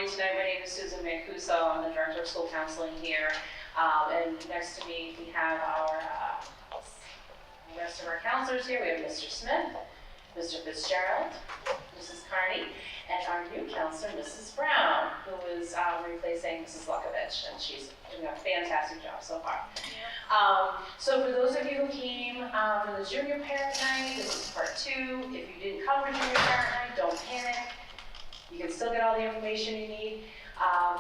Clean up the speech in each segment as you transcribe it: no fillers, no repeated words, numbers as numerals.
morning tonight. My name is Susan Mancuso. I'm the Director of School Counseling here. And next to me, we have our rest of our counselors here. We have Mr. Smith, Mr. Fitzgerald, Mrs. Carney, and our new counselor, Mrs. Brown, who is replacing Mrs. Lukovich, and she's doing a fantastic job so far. So for those of you who came for the junior parent night, this is part 2. If you didn't come for junior parent night, don't panic. You can still get all the information you need.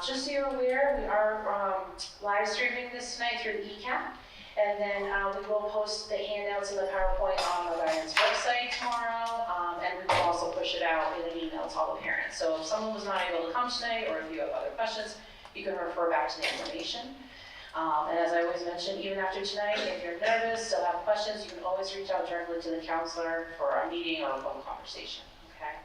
Just so you're aware, we are live streaming this tonight through ECAT, and then we will post the handouts and the PowerPoint on the guidance website tomorrow, and we will also push it out in an email to all the parents. So if someone was not able to come tonight, or if you have other questions, you can refer back to the information. And as I always mention, even after tonight, if you're nervous, still have questions, you can always reach out directly to the counselor for a meeting or a phone conversation, okay?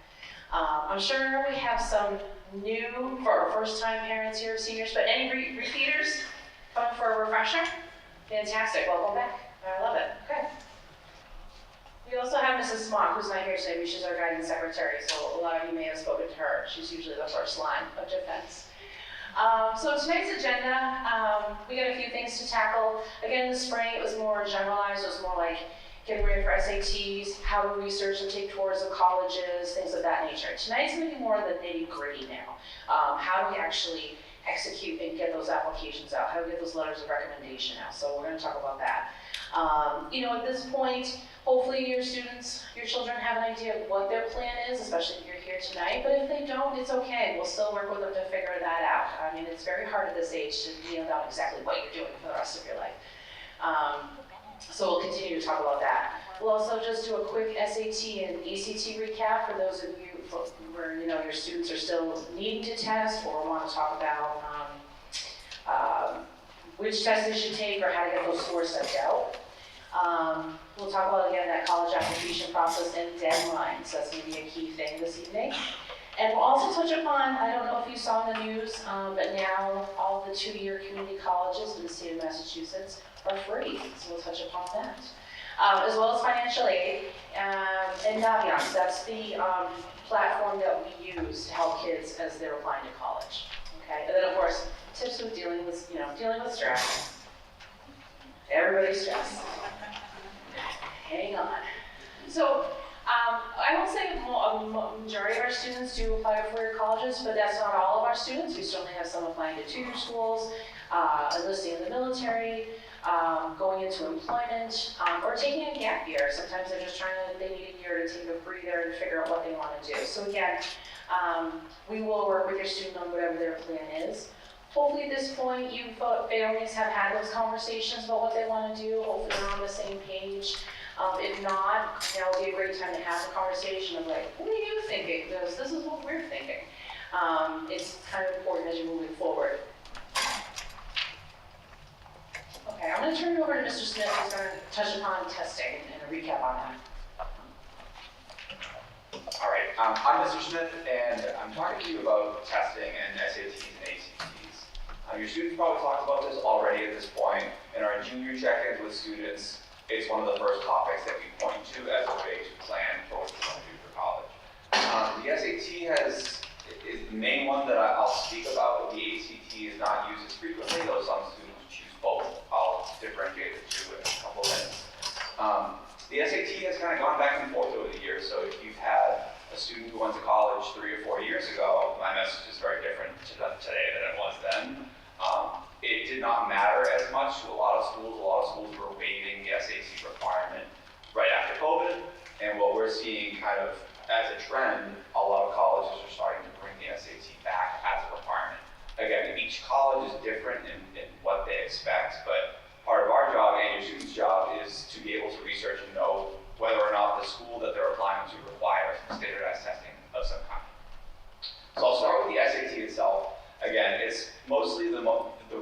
I'm sure we have some new, for our first-time parents here, seniors, but any repeaters coming for a refresher? Fantastic, welcome back. I love it, okay. We also have Mrs. Smock, who's not here today, but she's our guidance secretary, so a lot of you may have spoken to her. She's usually the first line of defense. So tonight's agenda, we got a few things to tackle. Again, in the spring, it was more generalized. It was more like getting ready for SATs, how to research and take tours of colleges, things of that nature. Tonight's going to be more of the nitty-gritty now. How do we actually execute and get those applications out? How do we get those letters of recommendation out? So we're going to talk about that. You know, at this point, hopefully your students, your children have an idea of what their plan is, especially if you're here tonight. But if they don't, it's okay. We'll still work with them to figure that out. I mean, it's very hard at this age to nail down exactly what you're doing for the rest of your life. So we'll continue to talk about that. We'll also just do a quick SAT and ECT recap for those of you where your students are still needing to test or want to talk about which tests they should take or how to get those scores sent out. We'll talk about, again, that college application process and deadlines. That's going to be a key thing this evening. And we'll also touch upon, I don't know if you saw in the news, but now all the 2-year community colleges in the state of Massachusetts are free. So we'll touch upon that. As well as financial aid and Naviance. That's the platform that we use to help kids as they're applying to college. Okay, and then of course, tips with dealing with stress. Everybody's stressed. Hang on. So I will say a majority of our students do apply to 4-year colleges, but that's not all of our students. We certainly have some applying to 2-year schools, enlisting in the military, going into employment, or taking a gap year. Sometimes they're just they need a year to take a breather and figure out what they want to do. So again, we will work with your student on whatever their plan is. Hopefully at this point, you families have had those conversations about what they want to do. Hopefully they're on the same page. If not, now will be a great time to have a conversation of like, what are you thinking? Because this is what we're thinking. It's kind of important as you're moving forward. Okay, I'm going to turn it over to Mr. Smith, who's going to touch upon testing and a recap on that. All right, I'm Mr. Smith, and I'm talking to you about testing and SATs and ACTs. Your students probably talked about this already at this point. In our junior check-ins with students, it's one of the first topics that we point to as a way to plan for what you want to do for college. The SAT is the main one that I'll speak about. The ACT is not used as frequently, though some students choose both. I'll differentiate the two in a couple of minutes. The SAT has kind of gone back and forth over the years, so if you've had a student who went to college 3 or 4 years ago, my message is very different to them today than it was then. It did not matter as much to a lot of schools. A lot of schools were waiving the SAT requirement right after COVID, and what we're seeing kind of as a trend, a lot of colleges are starting to bring the SAT back as a requirement. Again, each college is different in what they expect, but part of our job and your student's job is to be able to research and know whether or not the school that they're applying to requires standardized testing of some kind. So I'll start with the SAT itself. Again, it's mostly the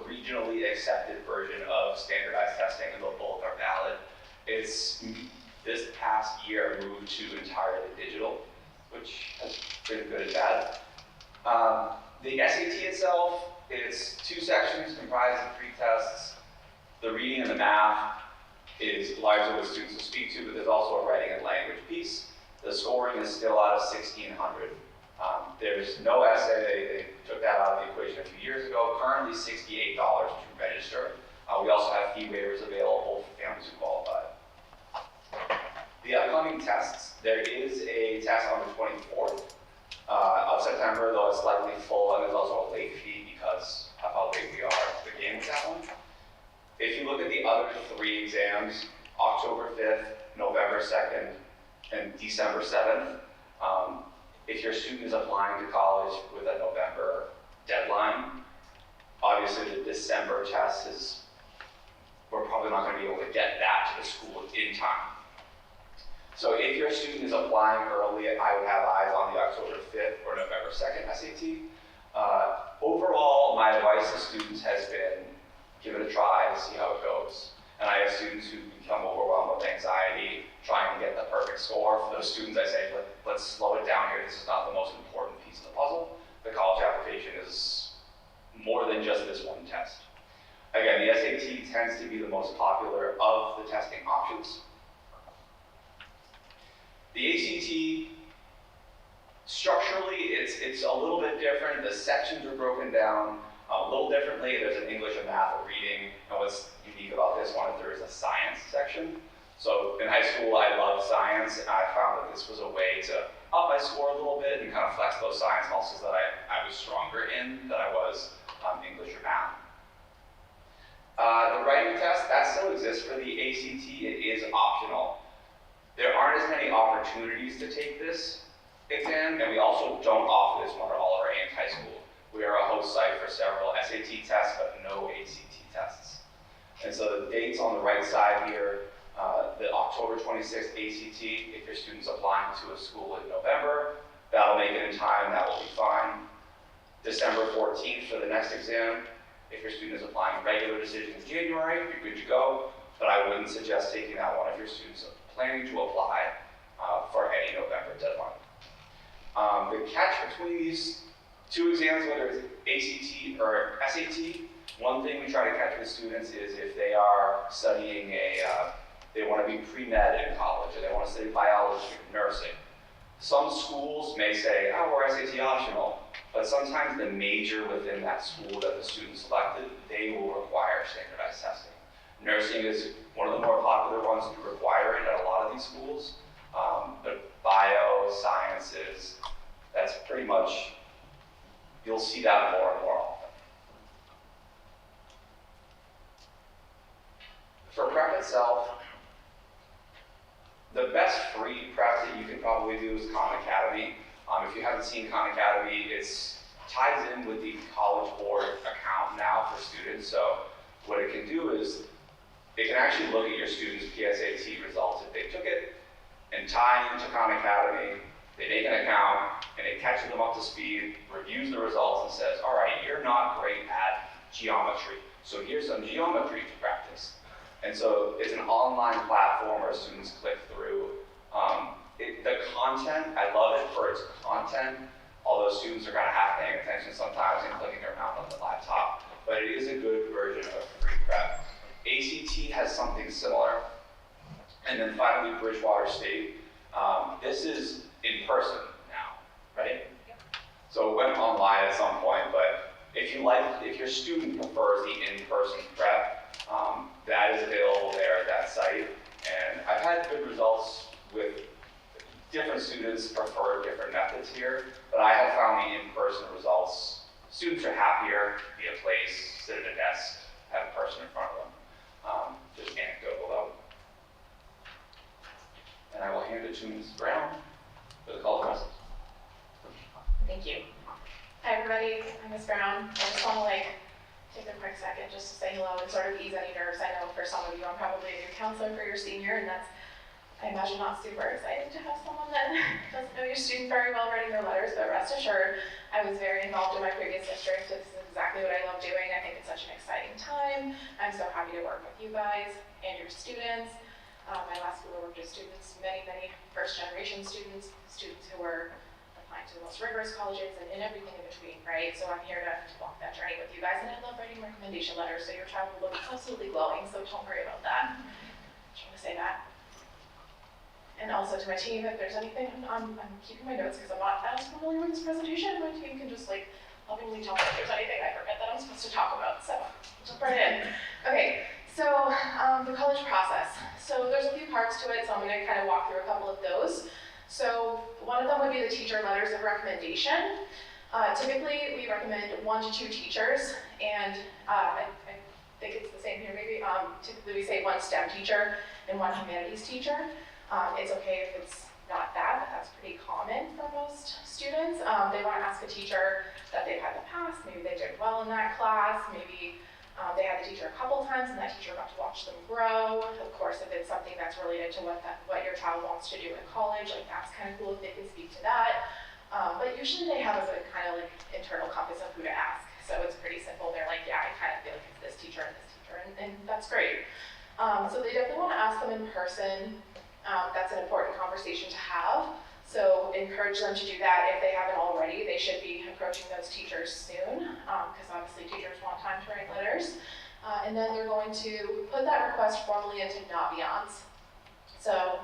regionally accepted version of standardized testing, and both are valid. It's this past year moved to entirely digital, which has been good and bad. The SAT itself, it's 2 sections comprised of 3 tests. The reading and the math is largely what students will speak to, but there's also a writing and language piece. The scoring is still out of 1,600. There's no essay. They took that out of the equation a few years ago. Currently $68 to register. We also have fee waivers available for families who qualify. The upcoming tests, there is a test on the 24th of September, though it's likely full, and there's also a late fee because of how late we are at the beginning of that one. If you look at the other 3 exams, October 5th, November 2nd, and December 7th, if your student is applying to college with a November deadline, obviously the December test is, we're probably not going to be able to get that to the school in time. So if your student is applying early, I would have eyes on the October 5th or November 2nd SAT. Overall, my advice to students has been, give it a try and see how it goes. And I have students who become overwhelmed with anxiety, trying to get the perfect score. For those students, I say, let's slow it down here. This is not the most important piece of the puzzle. The college application is more than just this one test. Again, the SAT tends to be the most popular of the testing options. The ACT, structurally, it's a little bit different. The sections are broken down a little differently. There's an English, a math, a reading. And what's unique about this one is there is a science section. So in high school, I loved science, and I found that this was a way to up my score a little bit and kind of flex those science muscles that I was stronger in than I was English or math. The writing test, that still exists for the ACT. It is optional. There aren't as many opportunities to take this exam, and we also don't offer this one at all in high school. We are a host site for several SAT tests, but no ACT tests. And so the dates on the right side here, the October 26th ACT, if your student's applying to a school in November, that'll make it in time, that will be fine. December 14th for the next exam. If your student is applying regular decision in January, you're good to go, but I wouldn't suggest taking that one if your student's planning to apply for any November deadline. The catch between these 2 exams, whether it's ACT or SAT, one thing we try to catch with students is if they are studying they want to be pre-med in college, or they want to study biology or nursing. Some schools may say, oh, we're SAT optional, but sometimes the major within that school that the student selected, they will require standardized testing. Nursing is one of the more popular ones to require it at a lot of these schools, but bio, sciences, that's pretty much, you'll see that more and more often. For prep itself, the best free prep that you can probably do is Khan Academy. If you haven't seen Khan Academy, it ties in with the College Board account now for students. So what it can do is it can actually look at your students' PSAT results if they took it and tie into Khan Academy. They make an account and it catches them up to speed, reviews the results and says, all right, you're not great at geometry, so here's some geometry to practice. And so it's an online platform where students click through. The content, I love it for its content, although students are kind of half paying attention sometimes and clicking around on the laptop, but it is a good version of free prep. ACT has something similar. And then finally, Bridgewater State. This is in person now, right? So it went online at some point, but if your student prefers the in-person prep, that is available there at that site. And I've had good results with different students prefer different methods here, but I have found the in-person results, students are happier, be a place, sit at a desk, have a person in front of them. Just anecdotal though. And I will hand it to Ms. Brown for the call to process. Thank you. Hi everybody, I'm Ms. Brown. I just want to take a quick second just to say hello and sort of ease any nerves. I know for some of you I'm probably a new counselor for your senior, and that's, I imagine, not super excited to have someone that doesn't know your student very well writing their letters, but rest assured, I was very involved in my previous district. This is exactly what I love doing. I think it's such an exciting time. I'm so happy to work with you guys and your students. My last school I worked with students, many first-generation students who were applying to the most rigorous colleges and everything in between, right? So I'm here to walk that journey with you guys, and I love writing recommendation letters, so your child will look absolutely glowing, so don't worry about that. Just want to say that. And also to my team, if there's anything, I'm keeping my notes because I'm not as familiar with this presentation. My team can just lovingly tell me if there's anything I forget that I'm supposed to talk about, so jump right in. Okay, so the college process. So there's a few parts to it, so I'm going to kind of walk through a couple of those. So one of them would be the teacher letters of recommendation. Typically, we recommend 1 to 2 teachers, and I think it's the same here maybe. Typically, we say 1 STEM teacher and 1 humanities teacher. It's okay if it's not that, but that's pretty common for most students. They want to ask a teacher that they've had in the past, maybe they did well in that class, maybe they had the teacher a couple times and that teacher got to watch them grow. Of course, if it's something that's related to what your child wants to do in college, like that's kind of cool if they can speak to that. But usually they have a good kind of like internal compass of who to ask. So it's pretty simple. They're like, yeah, I kind of feel like it's this teacher and this teacher, and that's great. So they definitely want to ask them in person. That's an important conversation to have. So encourage them to do that if they haven't already. They should be approaching those teachers soon, because obviously teachers want time to write letters. And then they're going to put that request formally into Naviance. So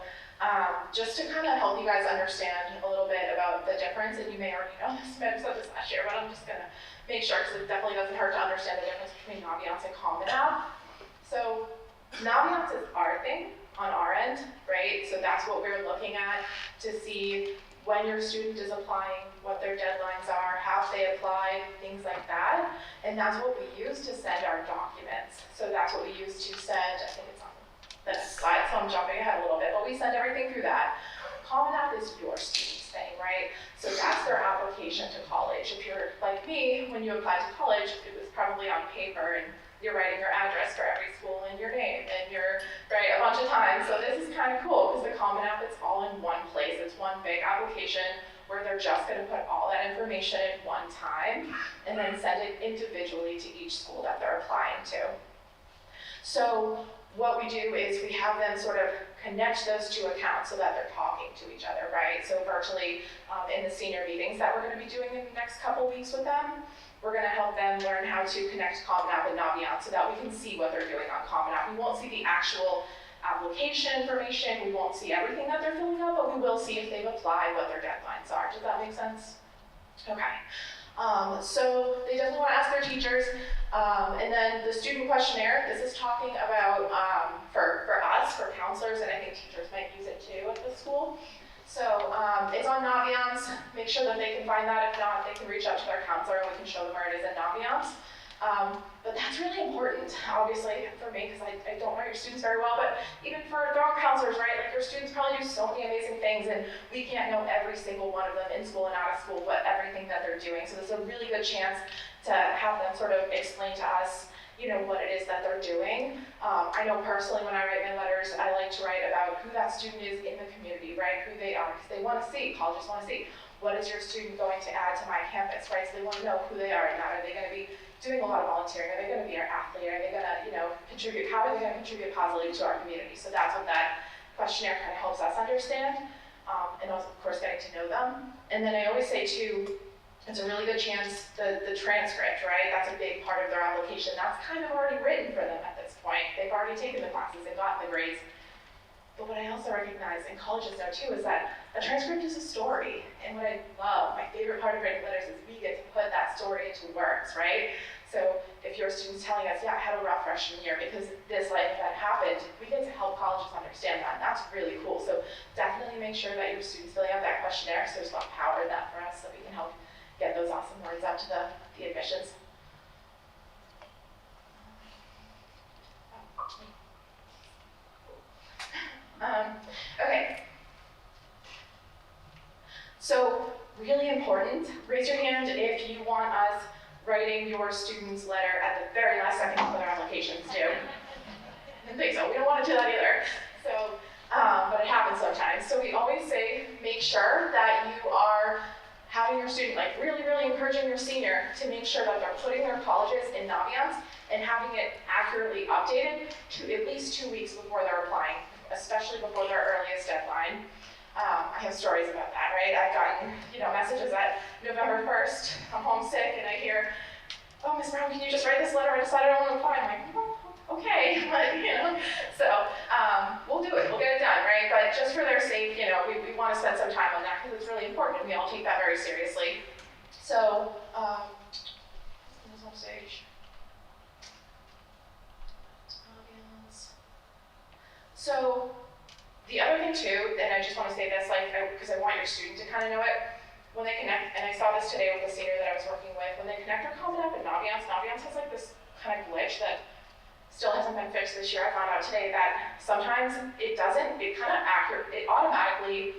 just to kind of help you guys understand a little bit about the difference, and you may already know this, I might have said this last year, but I'm just going to make sure, because it definitely doesn't hurt to understand the difference between Naviance and Common App. So Naviance is our thing on our end, right? So that's what we're looking at to see when your student is applying, what their deadlines are, how they applied, things like that. And that's what we use to send our documents. So that's what we use to send, I think it's on the next slide, so I'm jumping ahead a little bit, but we send everything through that. Common App is your student's thing, right? So that's their application to college. If you're like me, when you applied to college, it was probably on paper and you're writing your address for every school and your name, and you're right a bunch of times. So this is kind of cool because the Common App, it's all in one place. It's one big application where they're just going to put all that information in one time and then send it individually to each school that they're applying to. So what we do is we have them sort of connect those 2 accounts so that they're talking to each other, right? So virtually in the senior meetings that we're going to be doing in the next couple weeks with them, we're going to help them learn how to connect Common App and Naviance so that we can see what they're doing on Common App. We won't see the actual application information, we won't see everything that they're filling out, but we will see if they've applied, what their deadlines are. Does that make sense? Okay. So they definitely want to ask their teachers. And then the student questionnaire, this is talking about, for us, for counselors, and I think teachers might use it too at the school. So it's on Naviance. Make sure that they can find that. If not, they can reach out to their counselor and we can show them where it is in Naviance. But that's really important, obviously, for me, because I don't know your students very well, but even for their own counselors, right? Like your students probably do so many amazing things and we can't know every single one of them in school and out of school, what everything that they're doing. So this is a really good chance to have them sort of explain to us, you know, what it is that they're doing. I know personally when I write my letters, I like to write about who that student is in the community, right? Who they are, because they want to see, colleges want to see, what is your student going to add to my campus, right? So they want to know who they are and that. Are they going to be doing a lot of volunteering? Are they going to be an athlete? Are they going to, you know, contribute? How are they going to contribute positively to our community? So that's what that questionnaire kind of helps us understand, and also, of course, getting to know them. And then I always say too, it's a really good chance, the transcript, right? That's a big part of their application. That's kind of already written for them at this point. They've already taken the classes, they've gotten the grades. But what I also recognize, and colleges know too, is that a transcript is a story. And what I love, my favorite part of writing letters is we get to put that story into words, right? So if your student's telling us, yeah, I had a rough freshman year because this life event happened, we get to help colleges understand that. And that's really cool. So definitely make sure that your student's filling out that questionnaire, because there's a lot of power in that for us, so we can help get those awesome words out to the admissions. Okay. So really important, raise your hand if you want us writing your student's letter at the very last second before their applications due. I didn't think so, we don't want to do that either. So, but it happens sometimes. So we always say, make sure that you are having your student, like really encouraging your senior to make sure that they're putting their colleges in Naviance and having it accurately updated to at least 2 weeks before they're applying, especially before their earliest deadline. I have stories about that, right? I've gotten, messages at November 1st, I'm homesick, and I hear, oh, Ms. Brown, can you just write this letter? I decided I don't want to apply. I'm like, oh, okay, but, so we'll do it, we'll get it done, right? But just for their sake, we want to spend some time on that because it's really important, and we all take that very seriously. So, who's on stage? So, the other thing too, and I just want to say this, like, because I want your student to kind of know it, when they connect, and I saw this today with the senior that I was working with, when they connect their Common App and Naviance has like this kind of glitch that still hasn't been fixed this year. I found out today that sometimes it doesn't, it automatically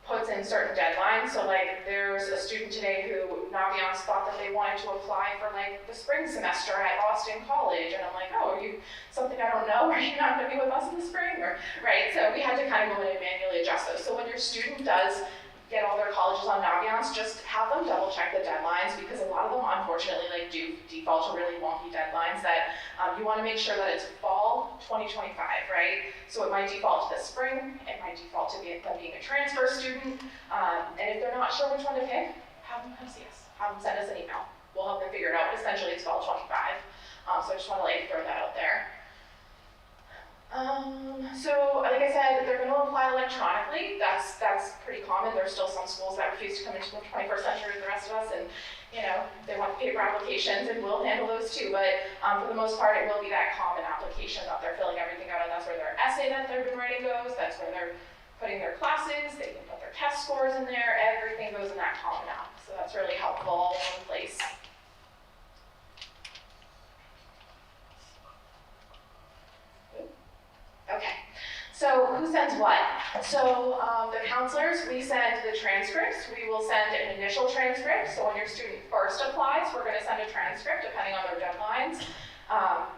puts in certain deadlines. So like there's a student today who Naviance thought that they wanted to apply for like the spring semester at Easton College. And I'm like, oh, are you something I don't know? Are you not gonna be with us in the spring? Or, right, so we had to kind of go in and manually adjust those. So when your student does get all their colleges on Naviance, just have them double check the deadlines, because a lot of them unfortunately like do default to really wonky deadlines that you want to make sure that it's fall 2025, right? So it might default to the spring, it might default to them being a transfer student, and if they're not sure which one to pick, have them come see us, have them send us an email. We'll help them figure it out. Essentially it's fall 25, so I just want to like throw that out there. So like I said, they're going to apply electronically. That's pretty common. There's still some schools that refuse to come into the 21st century with the rest of us, and you know, they want paper applications, and we'll handle those too. But for the most part, it will be that common application that they're filling everything out, and that's where their essay that they've been writing goes. That's where they're putting their classes. They can put their test scores in there. Everything goes in that common app. So that's really helpful all in one place. Okay, so who sends what? So the counselors, we send the transcripts. We will send an initial transcript. So when your student first applies, we're going to send a transcript depending on their deadlines.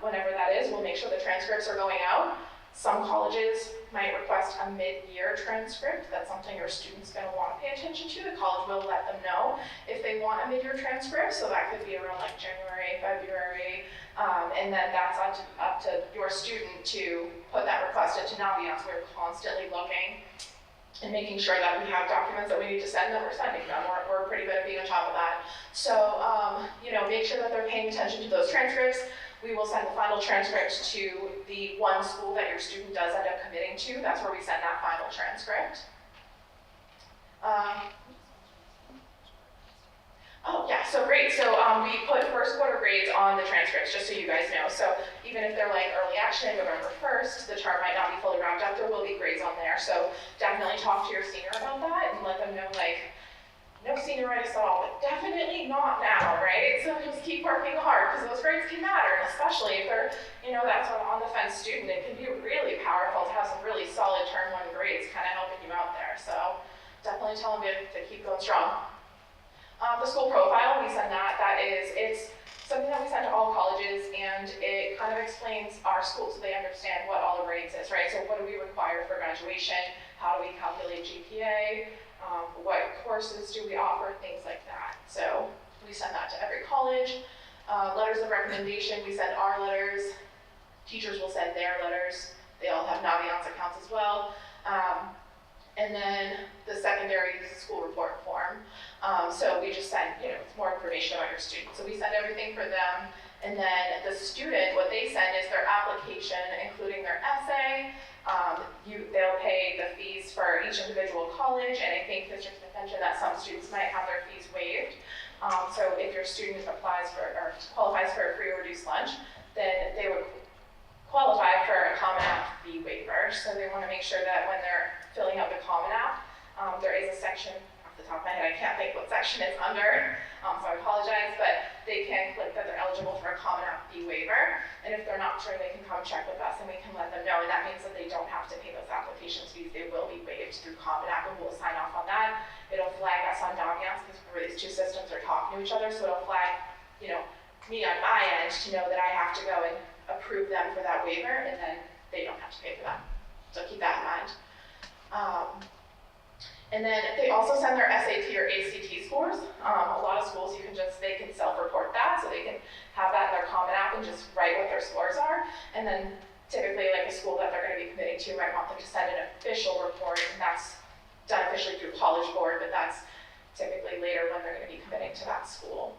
Whenever that is, we'll make sure the transcripts are going out. Some colleges might request a mid-year transcript. That's something your student's going to want to pay attention to. The college will let them know if they want a mid-year transcript. So that could be around like January, February. And then that's up to your student to put that request into Naviance. We're constantly looking and making sure that we have documents that we need to send them, we're sending them. We're pretty good at being on top of that. So, you know, make sure that they're paying attention to those transcripts. We will send the final transcript to the one school that your student does end up committing to. That's where we send that final transcript. Oh yeah, so great. So we put first quarter grades on the transcripts, just so you guys know. So even if they're like early action, November 1st, the chart might not be fully wrapped up, there will be grades on there. So definitely talk to your senior about that and let them know like, no senioritis at all, but definitely not now, right? So just keep working hard, because those grades can matter, and especially if they're, you know, that's an on-the-fence student, it can be really powerful to have some really solid term one grades kind of helping you out there. So definitely tell them to keep going strong. The school profile, we send that. It's something that we send to all colleges, and it kind of explains our school so they understand what all the grades is, right? So what do we require for graduation? How do we calculate GPA? What courses do we offer? Things like that. So we send that to every college. Letters of recommendation, we send our letters. Teachers will send their letters. They all have Naviance accounts as well. And then the secondary school report form. So we just send, you know, it's more information about your student. So we send everything for them. And then the student, what they send is their application, including their essay. They'll pay the fees for each individual college, and I think the district mentioned that some students might have their fees waived. So if your student applies for or qualifies for a free or reduced lunch, then they would qualify for a Common App fee waiver. So they want to make sure that when they're filling out the Common App, there is a section, off the top of my head, I can't think what section it's under, so I apologize, but they can click that they're eligible for a Common App fee waiver. And if they're not sure, they can come check with us and we can let them know. And that means that they don't have to pay those application fees. They will be waived through Common App, and we'll sign off on that. It'll flag us on Naviance, because remember these two systems are talking to each other, so it'll flag, you know, me on my end to know that I have to go and approve them for that waiver, and then they don't have to pay for that. So keep that in mind. And then they also send their SAT or ACT scores. A lot of schools, they can self-report that, so they can have that in their Common App and just write what their scores are. And then typically, like a school that they're going to be committing to, might want them to send an official report, and that's done officially through College Board, but that's typically later when they're going to be committing to that school.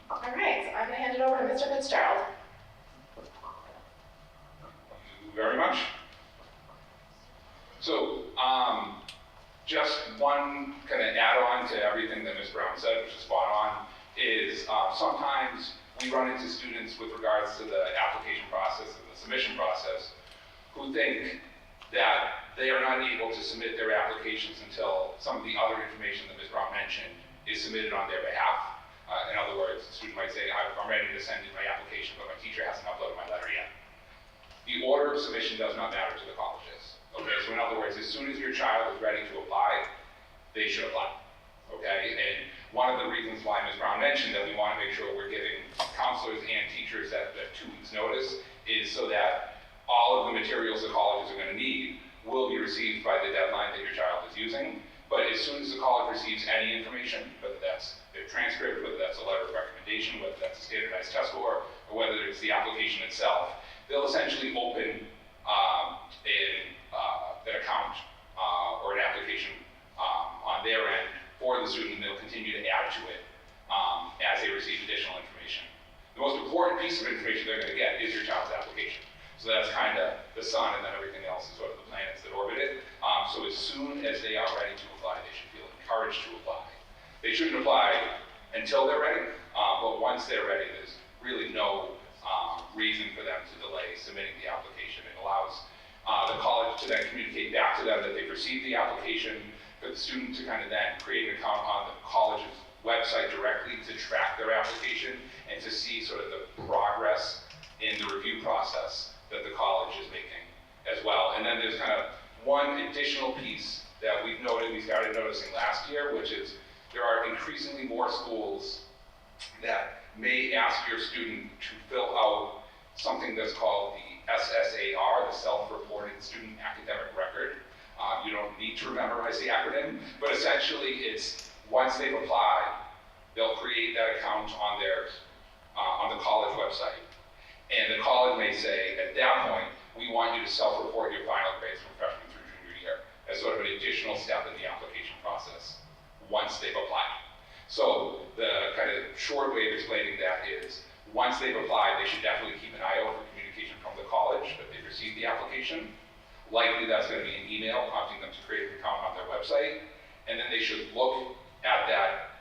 All right, so I'm going to hand it over to Mr. Fitzgerald. Very much. Just one kind of add-on to everything that Ms. Brown said, which is spot on, is sometimes we run into students with regards to the application process and the submission process who think that they are not able to submit their applications until some of the other information that Ms. Brown mentioned is submitted on their behalf. In other words, the student might say, I'm ready to send in my application, but my teacher hasn't uploaded my letter yet. The order of submission does not matter to the colleges. Okay, so in other words, as soon as your child is ready to apply, they should apply. Okay, and one of the reasons why Ms. Brown mentioned that we want to make sure we're giving counselors and teachers that 2 weeks notice is so that all of the materials the colleges are going to need will be received by the deadline that your child is using. But as soon as the college receives any information, whether that's their transcript, whether that's a letter of recommendation, whether that's a standardized test score, or whether it's the application itself, they'll essentially open an account or an application on their end for the student, and they'll continue to add to it as they receive additional information. The most important piece of information they're going to get is your child's application. So that's kind of the sun, and then everything else is sort of the planets that orbit it. So as soon as they are ready to apply, they should feel encouraged to apply. They shouldn't apply until they're ready, but once they're ready, there's really no reason for them to delay submitting the application. It allows the college to then communicate back to them that they've received the application, for the student to kind of then create an account on the college's website directly to track their application and to see sort of the progress in the review process that the college is making as well. And then there's kind of one additional piece that we started noticing last year, which is there are increasingly more schools that may ask your student to fill out something that's called the SSAR, the Self-Reported Student Academic Record. You don't need to memorize the acronym, but essentially it's once they've applied, they'll create that account on the college website. And the college may say, at that point, we want you to self-report your final grades from freshman through junior year as sort of an additional step in the application process once they've applied. So the kind of short way of explaining that is, once they've applied, they should definitely keep an eye out for communication from the college that they've received the application. Likely that's going to be an email prompting them to create an account on their website. And then they should look at that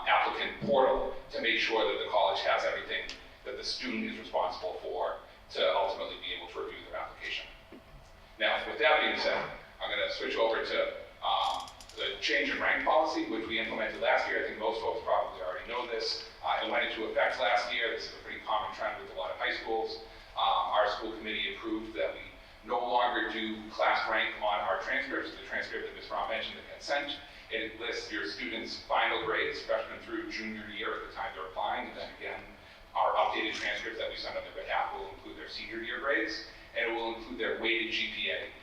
applicant portal to make sure that the college has everything that the student is responsible for to ultimately be able to review their application. Now, with that being said, I'm going to switch over to the change in rank policy, which we implemented last year. I think most folks probably already know this. It went into effect last year. This is a pretty common trend with a lot of high schools. Our school committee approved that we no longer do class rank on our transcripts. The transcript that Ms. Brown mentioned, the consent, it lists your students' final grades, freshman through junior year at the time they're applying, and then again, our updated transcripts that we send on their behalf will include their senior year grades, and it will include their weighted GPA,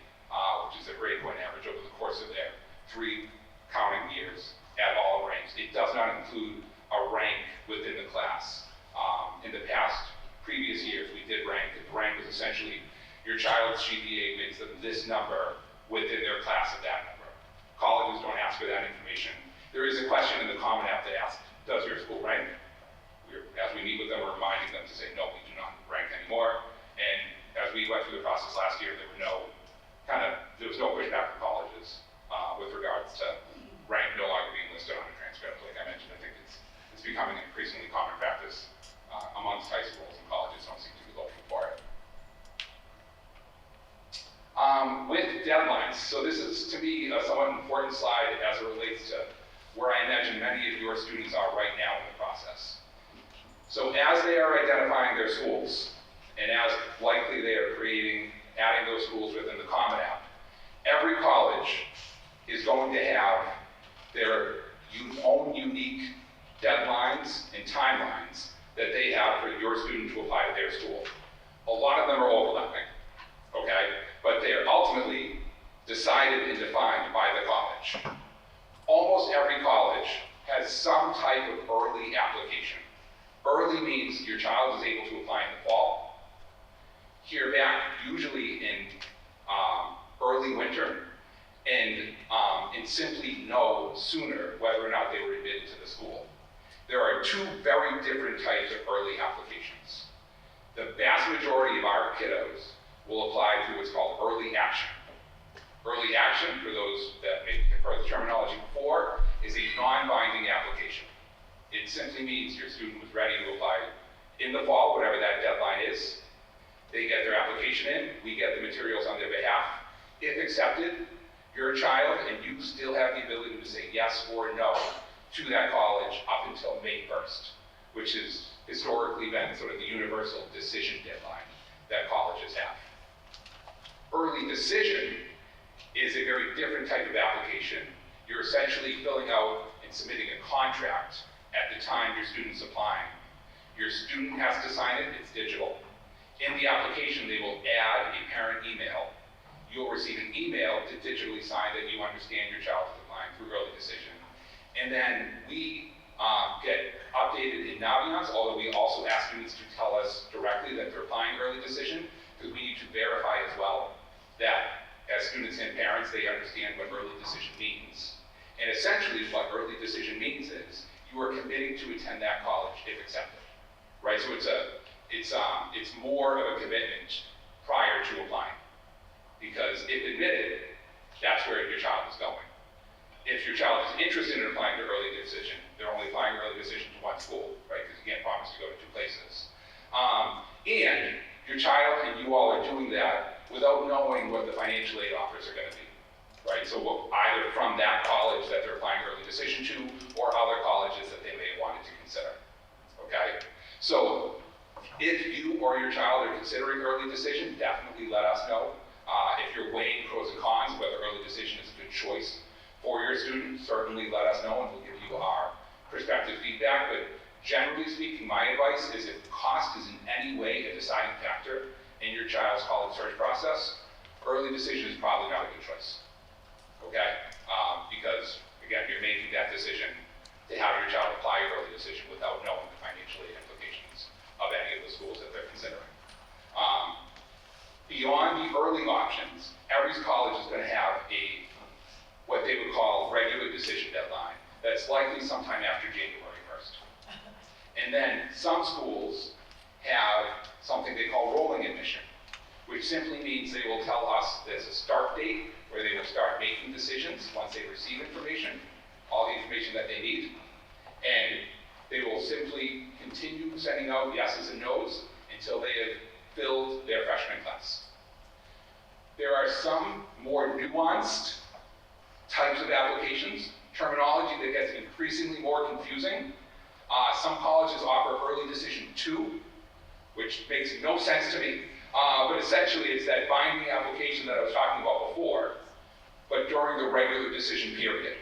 which is their grade point average over the course of their 3 counting years at all ranks. It does not include a rank within the class. In the previous years, we did rank, and the rank was essentially your child's GPA makes them this number within their class at that number. Colleges don't ask for that information. There is a question in the Common App that asks, does your school rank? As we meet with them, we're reminding them to say, no, we do not rank anymore. And as we went through the process last year, there was no pushback from colleges with regards to rank no longer being listed on a transcript. Like I mentioned, I think it's becoming an increasingly common practice amongst high schools, and colleges don't seem to be looking for it. With deadlines, so this is to me a somewhat important slide as it relates to where I imagine many of your students are right now in the process. So as they are identifying their schools, and as likely they are adding those schools within the Common App, every college is going to have their own unique deadlines and timelines that they have for your student to apply to their school. A lot of them are overlapping, okay? But they are ultimately decided and defined by the college. Almost every college has some type of early application. Early means your child is able to apply in the fall, hear back usually in early winter, and simply know sooner whether or not they were admitted to the school. There are 2 very different types of early applications. The vast majority of our kiddos will apply through what's called early action. Early action, for those that may be heard the terminology before, is a non-binding application. It simply means your student was ready to apply in the fall, whatever that deadline is. They get their application in, we get the materials on their behalf. If accepted, you're a child and you still have the ability to say yes or no to that college up until May 1st, which has historically been sort of the universal decision deadline that colleges have. Early decision is a very different type of application. You're essentially filling out and submitting a contract at the time your student's applying. Your student has to sign it, it's digital. In the application, they will add a parent email. You'll receive an email to digitally sign that you understand your child is applying through early decision. And then we get updated in Naviance, although we also ask students to tell us directly that they're applying early decision, because we need to verify as well that as students and parents, they understand what early decision means. And essentially what early decision means is you are committing to attend that college if accepted, right? So it's more of a commitment prior to applying, because if admitted, that's where your child is going. If your child is interested in applying to early decision, they're only applying early decision to one school, right? Because you can't promise to go to two places. And your child and you all are doing that without knowing what the financial aid offers are going to be, right? So either from that college that they're applying early decision to, or other colleges that they may have wanted to consider, okay? So if you or your child are considering early decision, definitely let us know. If you're weighing pros and cons, whether early decision is a good choice for your student, certainly let us know and we'll give you our perspective feedback. But generally speaking, my advice is if cost is in any way a deciding factor in your child's college search process, early decision is probably not a good choice, okay? Because again, you're making that decision to have your child apply early decision without knowing the financial aid implications of any of the schools that they're considering. Beyond the early options, every college is going to have what they would call regular decision deadline. That's likely sometime after January 1st. And then some schools have something they call rolling admission, which simply means they will tell us there's a start date where they will start making decisions once they receive information, all the information that they need. And they will simply continue sending out yeses and nos until they have filled their freshman class. There are some more nuanced types of applications, terminology that gets increasingly more confusing. Some colleges offer early decision 2, which makes no sense to me, but essentially it's that binding application that I was talking about before, but during the regular decision period.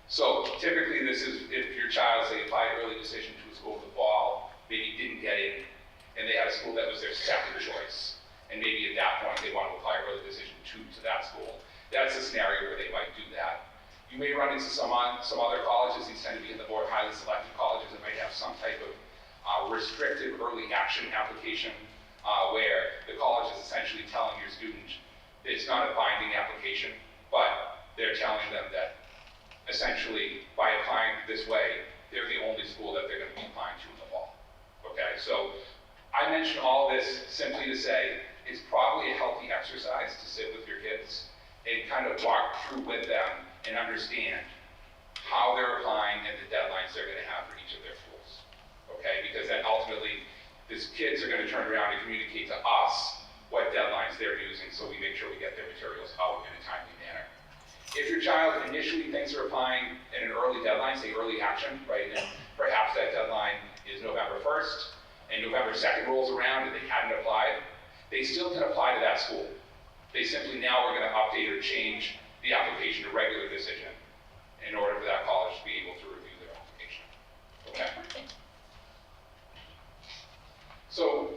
So typically this is if your child, say, applied early decision to a school in the fall, maybe didn't get in, and they had a school that was their second choice, and maybe at that point they want to apply early decision 2 to that school. That's a scenario where they might do that. You may run into some other colleges, these tend to be in the more highly selected colleges that might have some type of restrictive early action application where the college is essentially telling your student it's not a binding application, but they're telling them that essentially by applying this way, they're the only school that they're going to be applying to in the fall. Okay, so I mention all this simply to say it's probably a healthy exercise to sit with your kids and kind of walk through with them and understand how they're applying and the deadlines they're going to have for each of their schools. Okay, because then ultimately, these kids are going to turn around and communicate to us what deadlines they're using so we make sure we get their materials out in a timely manner. If your child initially thinks they're applying in an early deadline, say early action, right, and perhaps that deadline is November 1st, and November 2nd rolls around and they hadn't applied, they still can apply to that school. They simply now are going to update or change the application to regular decision in order for that college to be able to review their application. Okay? So,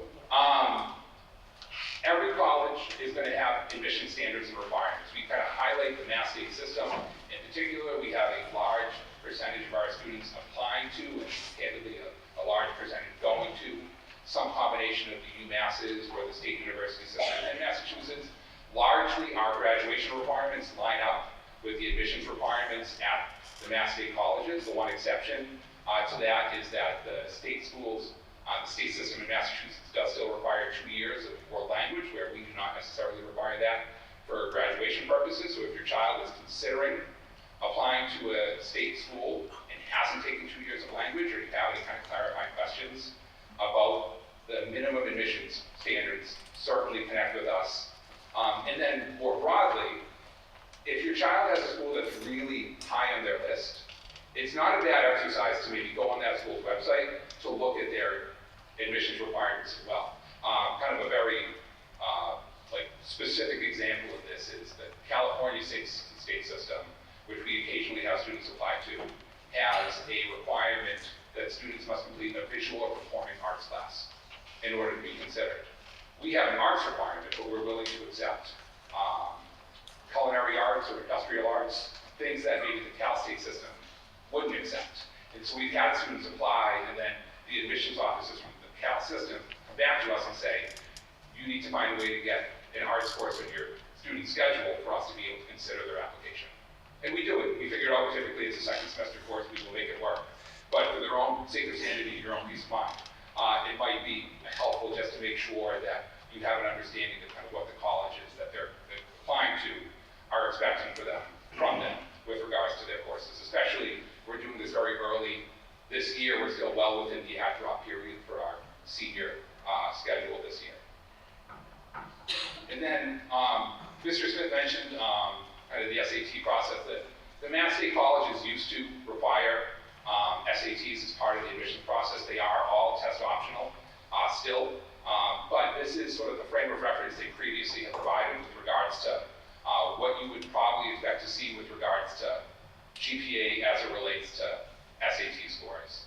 every college is going to have admission standards and requirements. We kind of highlight the Mass State system. In particular, we have a large percentage of our students applying to, and candidly a large percentage going to, some combination of the UMass's or the state university system in Massachusetts. Largely, our graduation requirements line up with the admissions requirements at the Mass State colleges. The one exception to that is that the state schools, the state system in Massachusetts does still require 2 years of world language, where we do not necessarily require that for graduation purposes. So if your child is considering applying to a state school and hasn't taken 2 years of language, or you have any kind of clarifying questions about the minimum admissions standards, certainly connect with us. And then more broadly, if your child has a school that's really high on their list, it's not a bad exercise to maybe go on that school's website to look at their admissions requirements as well. Kind of a very specific example of this is the California state system, which we occasionally have students apply to, has a requirement that students must complete a visual or performing arts class in order to be considered. We have an arts requirement, but we're willing to accept culinary arts or industrial arts, things that maybe the Cal State system wouldn't accept. And so we've had students apply, and then the admissions officers from the Cal system come back to us and say, you need to find a way to get an arts course in your student schedule for us to be able to consider their application. And we do it. We figure out typically it's a second semester course, we will make it work. But for their own sake of sanity, your own peace of mind, it might be helpful just to make sure that you have an understanding of kind of what the colleges that they're applying to are expecting from them with regards to their courses. Especially, we're doing this very early. This year, we're still well within the add-drop period for our senior schedule this year. And then, Mr. Smith mentioned kind of the SAT process. That the Mass State colleges used to require SATs as part of the admissions process. They are all test optional still, but this is sort of the frame of reference they previously have provided with regards to what you would probably expect to see with regards to GPA as it relates to SAT scores.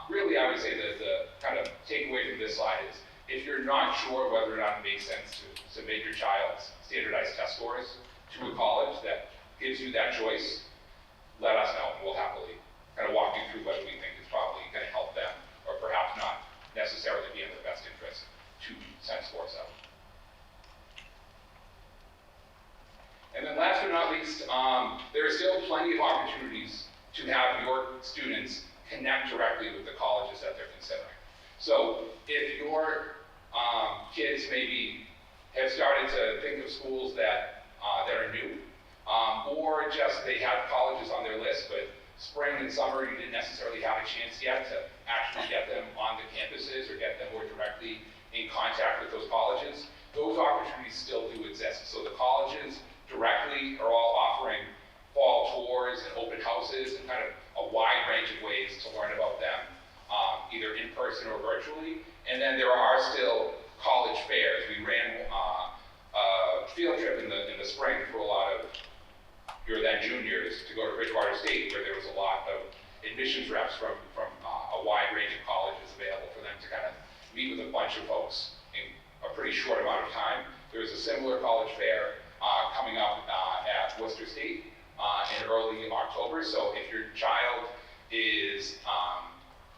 Really, I would say that the kind of takeaway from this slide is, if you're not sure whether or not it makes sense to submit your child's standardized test scores to a college that gives you that choice, let us know, and we'll happily kind of walk you through what we think is probably going to help them, or perhaps not necessarily be in their best interest to send scores out. And then last but not least, there are still plenty of opportunities to have your students connect directly with the colleges that they're considering. So if your kids maybe have started to think of schools that are new, or just they have colleges on their list, but spring and summer you didn't necessarily have a chance yet to actually get them on the campuses or get them more directly in contact with those colleges, those opportunities still do exist. So the colleges directly are all offering fall tours and open houses and kind of a wide range of ways to learn about them, either in person or virtually. And then there are still college fairs. We ran a field trip in the spring for a lot of your then juniors to go to Bridgewater State, where there was a lot of admissions reps from a wide range of colleges available for them to kind of meet with a bunch of folks in a pretty short amount of time. There's a similar college fair coming up at Worcester State in early October. So if your child is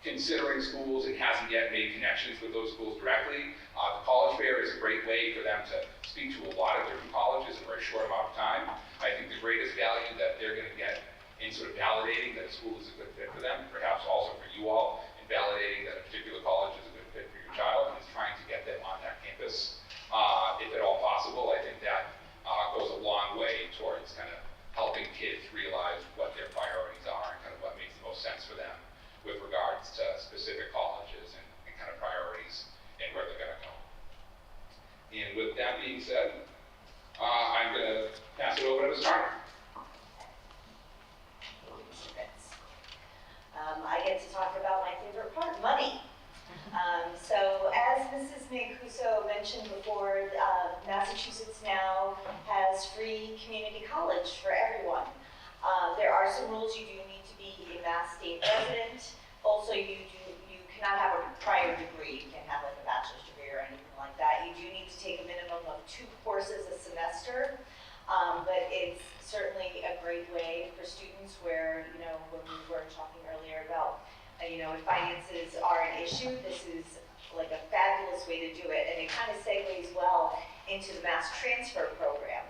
considering schools and hasn't yet made connections with those schools directly, the college fair is a great way for them to speak to a lot of different colleges in a very short amount of time. I think the greatest value that they're going to get in sort of validating that a school is a good fit for them, perhaps also for you all, in validating that a particular college is a good fit for your child, is trying to get them on that campus, if at all possible. I think that goes a long way towards kind of helping kids realize what their priorities are and kind of what makes the most sense for them with regards to specific colleges and kind of priorities and where they're going to go. And with that being said, I'm going to pass it over to Ms. Turner. I get to talk about my favorite part, money. So as Mrs. Mancuso mentioned before, Massachusetts now has free community college for everyone. There are some rules. You do need to be a Mass State resident. Also, you cannot have a prior degree. You can't have like a bachelor's degree or anything like that. You do need to take a minimum of 2 courses a semester. But it's certainly a great way for students where, you know, when we were talking earlier about, you know, if finances are an issue, this is like a fabulous way to do it. And it kind of segues well into the Mass Transfer Program.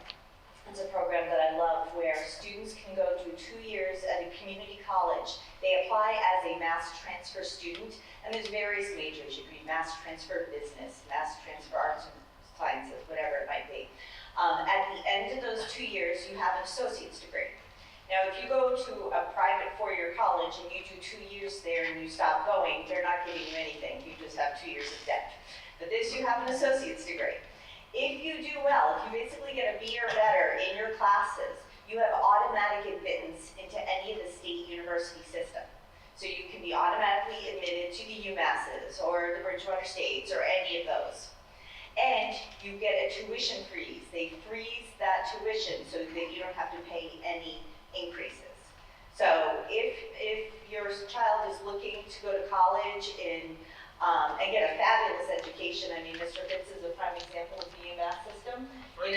It's a program that I love where students can go through 2 years at a community college. They apply as a Mass Transfer student, and there's various majors. You can be Mass Transfer Business, Mass Transfer Arts and Sciences, whatever it might be. At the end of those 2 years, you have an associate's degree. Now, if you go to a private four-year college and you do 2 years there and you stop going, they're not giving you anything. You just have 2 years of debt. But this, you have an associate's degree. If you do well, if you basically get a B or better in your classes, you have automatic admittance into any of the state university system. So you can be automatically admitted to the UMass's or the Bridgewater States or any of those. And you get a tuition freeze. They freeze that tuition so that you don't have to pay any increases. So if your child is looking to go to college and get a fabulous education, I mean, Mr. Fitz is a prime example of the UMass system. You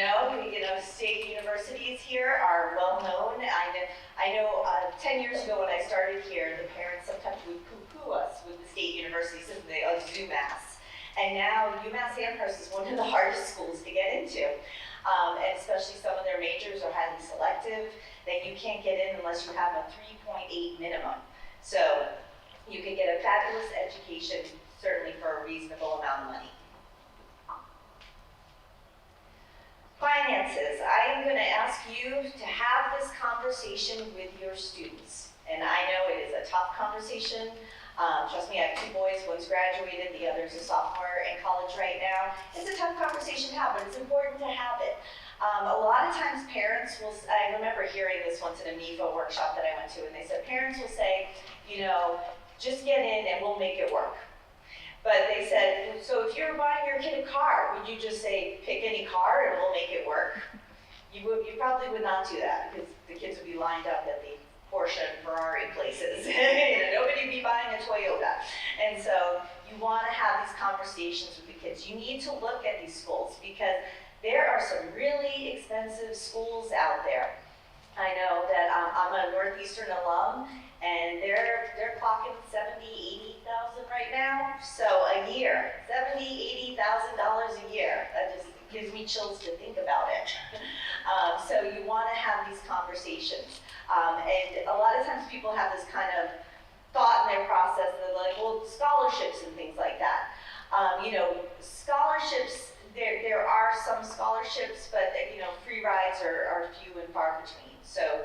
know, state universities here are well known. I know 10 years ago when I started here, the parents sometimes would poo-poo us with the state university system, they UMass. And now UMass Amherst is one of the hardest schools to get into. And especially some of their majors are highly selective, that you can't get in unless you have a 3.8 minimum. So you can get a fabulous education, certainly for a reasonable amount of money. Finances. I am going to ask you to have this conversation with your students. And I know it is a tough conversation. Trust me, I have 2 boys, one's graduated, the other's a sophomore in college right now. It's a tough conversation to have, but it's important to have it. A lot of times parents will, I remember hearing this once in a MEFA workshop that I went to, and they said parents will say, you know, just get in and we'll make it work. But they said, so if you're buying your kid a car, would you just say, pick any car and we'll make it work? You probably would not do that, because the kids would be lined up at the Porsche and Ferrari places. Nobody would be buying a Toyota. And so you want to have these conversations with the kids. You need to look at these schools because there are some really expensive schools out there. I know that I'm a Northeastern alum, and they're clocking $70,000, $80,000 right now. So a year, $70,000, $80,000 a year. That just gives me chills to think about it. So you want to have these conversations. And a lot of times people have this kind of thought in their process, they're like, well, scholarships and things like that. You know, scholarships, there are some scholarships, but you know, free rides are few and far between. So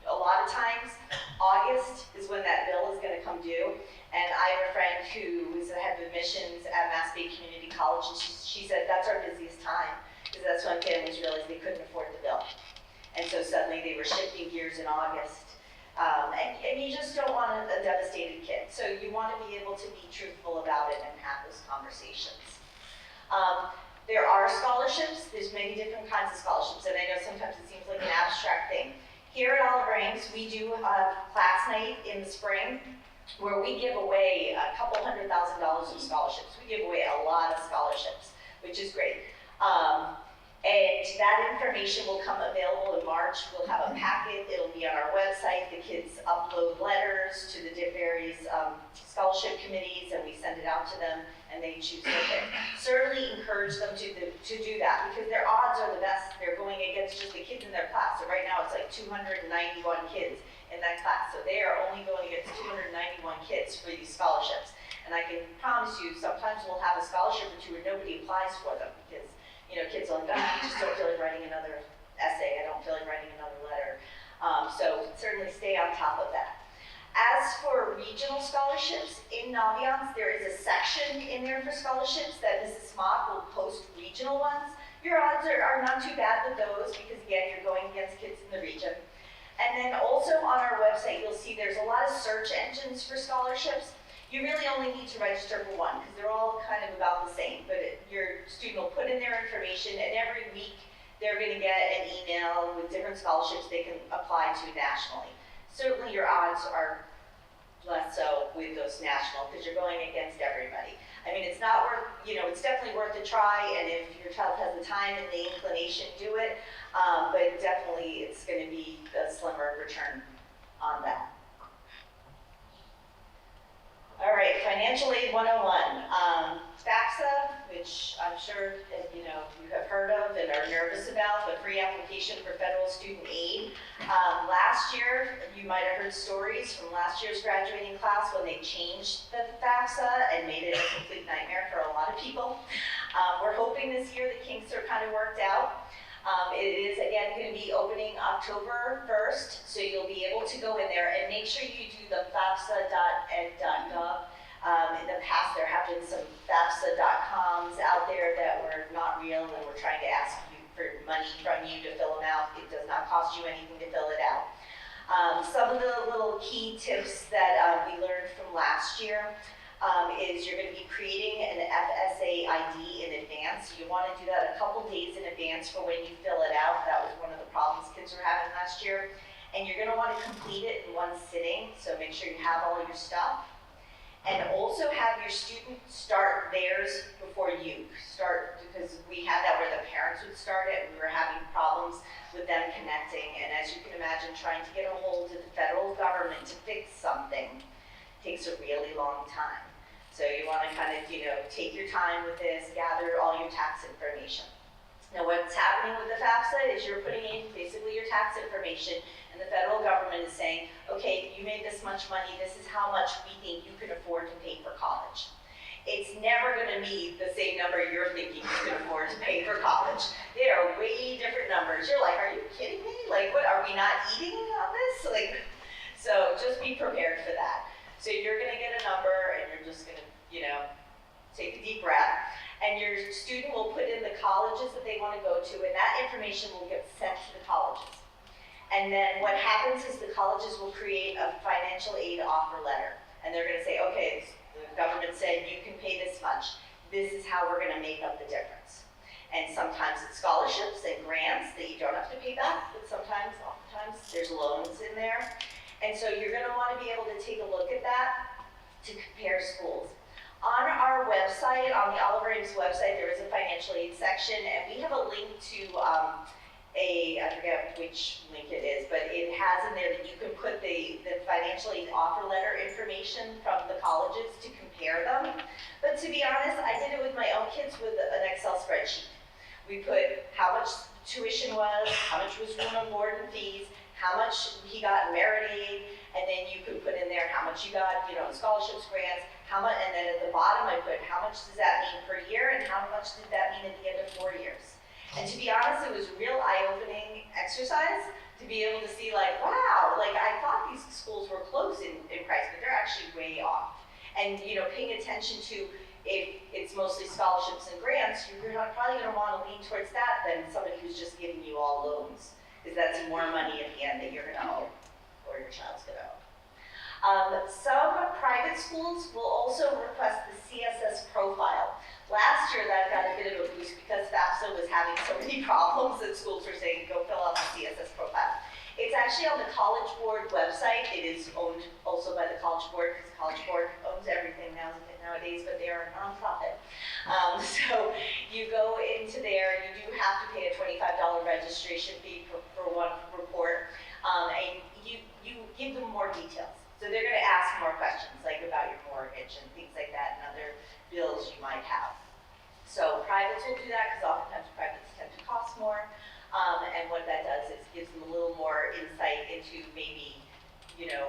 a lot of times, August is when that bill is going to come due. And I have a friend who was the head of admissions at Mass Bay Community College, and she said that's our busiest time, because that's when families realized they couldn't afford the bill. And so suddenly they were shifting gears in August. And you just don't want a devastated kid. So you want to be able to be truthful about it and have those conversations. There are scholarships. There's many different kinds of scholarships. And I know sometimes it seems like an abstract thing. Here at Olive Branch, we do a class night in the spring where we give away a couple $100,000 of scholarships. We give away a lot of scholarships, which is great. And that information will come available in March. We'll have a packet, it'll be on our website. The kids upload letters to the various scholarship committees, and we send it out to them, and they choose their pick. Certainly encourage them to do that, because their odds are the best. They're going against just the kids in their class. So right now it's like 291 kids in that class. So they are only going against 291 kids for these scholarships. And I can promise you, sometimes we'll have a scholarship or two where nobody applies for them, because you know, kids are like, I just don't feel like writing another essay. I don't feel like writing another letter. So certainly stay on top of that. As for regional scholarships, in Naviance, there is a section in there for scholarships that Mrs. Smock will post regional ones. Your odds are not too bad with those, because again, you're going against kids in the region. And then also on our website, you'll see there's a lot of search engines for scholarships. You really only need to register for one, because they're all kind of about the same. But your student will put in their information, and every week they're going to get an email with different scholarships they can apply to nationally. Certainly your odds are less so with those national, because you're going against everybody. I mean, it's not worth, you know, it's definitely worth a try, and if your child has the time and the inclination, do it. But definitely it's going to be a slimmer return on that. All right, Financial Aid 101. FAFSA, which I'm sure you have heard of and are nervous about, the free application for federal student aid. Last year, you might have heard stories from last year's graduating class when they changed the FAFSA and made it a complete nightmare for a lot of people. We're hoping this year the kinks are kind of worked out. It is, again, going to be opening October 1st, so you'll be able to go in there and make sure you do the fafsa.ed.gov. In the past, there have been some fafsa.coms out there that were not real and were trying to ask you for money from you to fill them out. It does not cost you anything to fill it out. Some of the little key tips that we learned from last year is you're going to be creating an FSA ID in advance. You want to do that a couple days in advance for when you fill it out. That was one of the problems kids were having last year. And you're going to want to complete it in one sitting, so make sure you have all your stuff. And also have your student start theirs before you start, because we had that where the parents would start it, and we were having problems with them connecting. And as you can imagine, trying to get a hold of the federal government to fix something takes a really long time. So you want to kind of, take your time with this, gather all your tax information. Now what's happening with the FAFSA is you're putting in basically your tax information, and the federal government is saying, okay, you made this much money, this is how much we think you can afford to pay for college. It's never going to be the same number you're thinking you can afford to pay for college. They are way different numbers. You're like, are you kidding me? Like, what, are we not eating on this? Like, so just be prepared for that. So you're going to get a number, and you're just going to, take a deep breath, and your student will put in the colleges that they want to go to, and that information will get sent to the colleges. And then what happens is the colleges will create a financial aid offer letter, and they're going to say, okay, the government said you can pay this much. This is how we're going to make up the difference. And sometimes it's scholarships and grants that you don't have to pay back, but oftentimes there's loans in there. And so you're going to want to be able to take a look at that to compare schools. On our website, on the Oliver Ames website, there is a financial aid section, and we have a link to I forget which link it is, but it has in there that you can put the financial aid offer letter information from the colleges to compare them. But to be honest, I did it with my own kids with an Excel spreadsheet. We put how much tuition was, how much was room and board and fees, how much he got in merit aid, and then you could put in there how much you got, scholarships, grants, how much, and then at the bottom I put how much does that mean per year and how much did that mean at the end of 4 years. And to be honest, it was a real eye-opening exercise to be able to see like, wow, like I thought these schools were close in price, but they're actually way off. And paying attention to if it's mostly scholarships and grants, you're probably going to want to lean towards that than somebody who's just giving you all loans, because that's more money at the end that you're going to owe, or your child's going to owe. Some private schools will also request the CSS profile. Last year that got a bit of a boost because FAFSA was having so many problems that schools were saying, go fill out the CSS profile. It's actually on the College Board website. It is owned also by the College Board, because the College Board owns everything nowadays, but they are a nonprofit. So you go into there, you do have to pay a $25 registration fee for one report, and you give them more details. So they're going to ask more questions, like about your mortgage and things like that, and other bills you might have. So privates will do that, because oftentimes privates tend to cost more. And what that does is gives them a little more insight into maybe,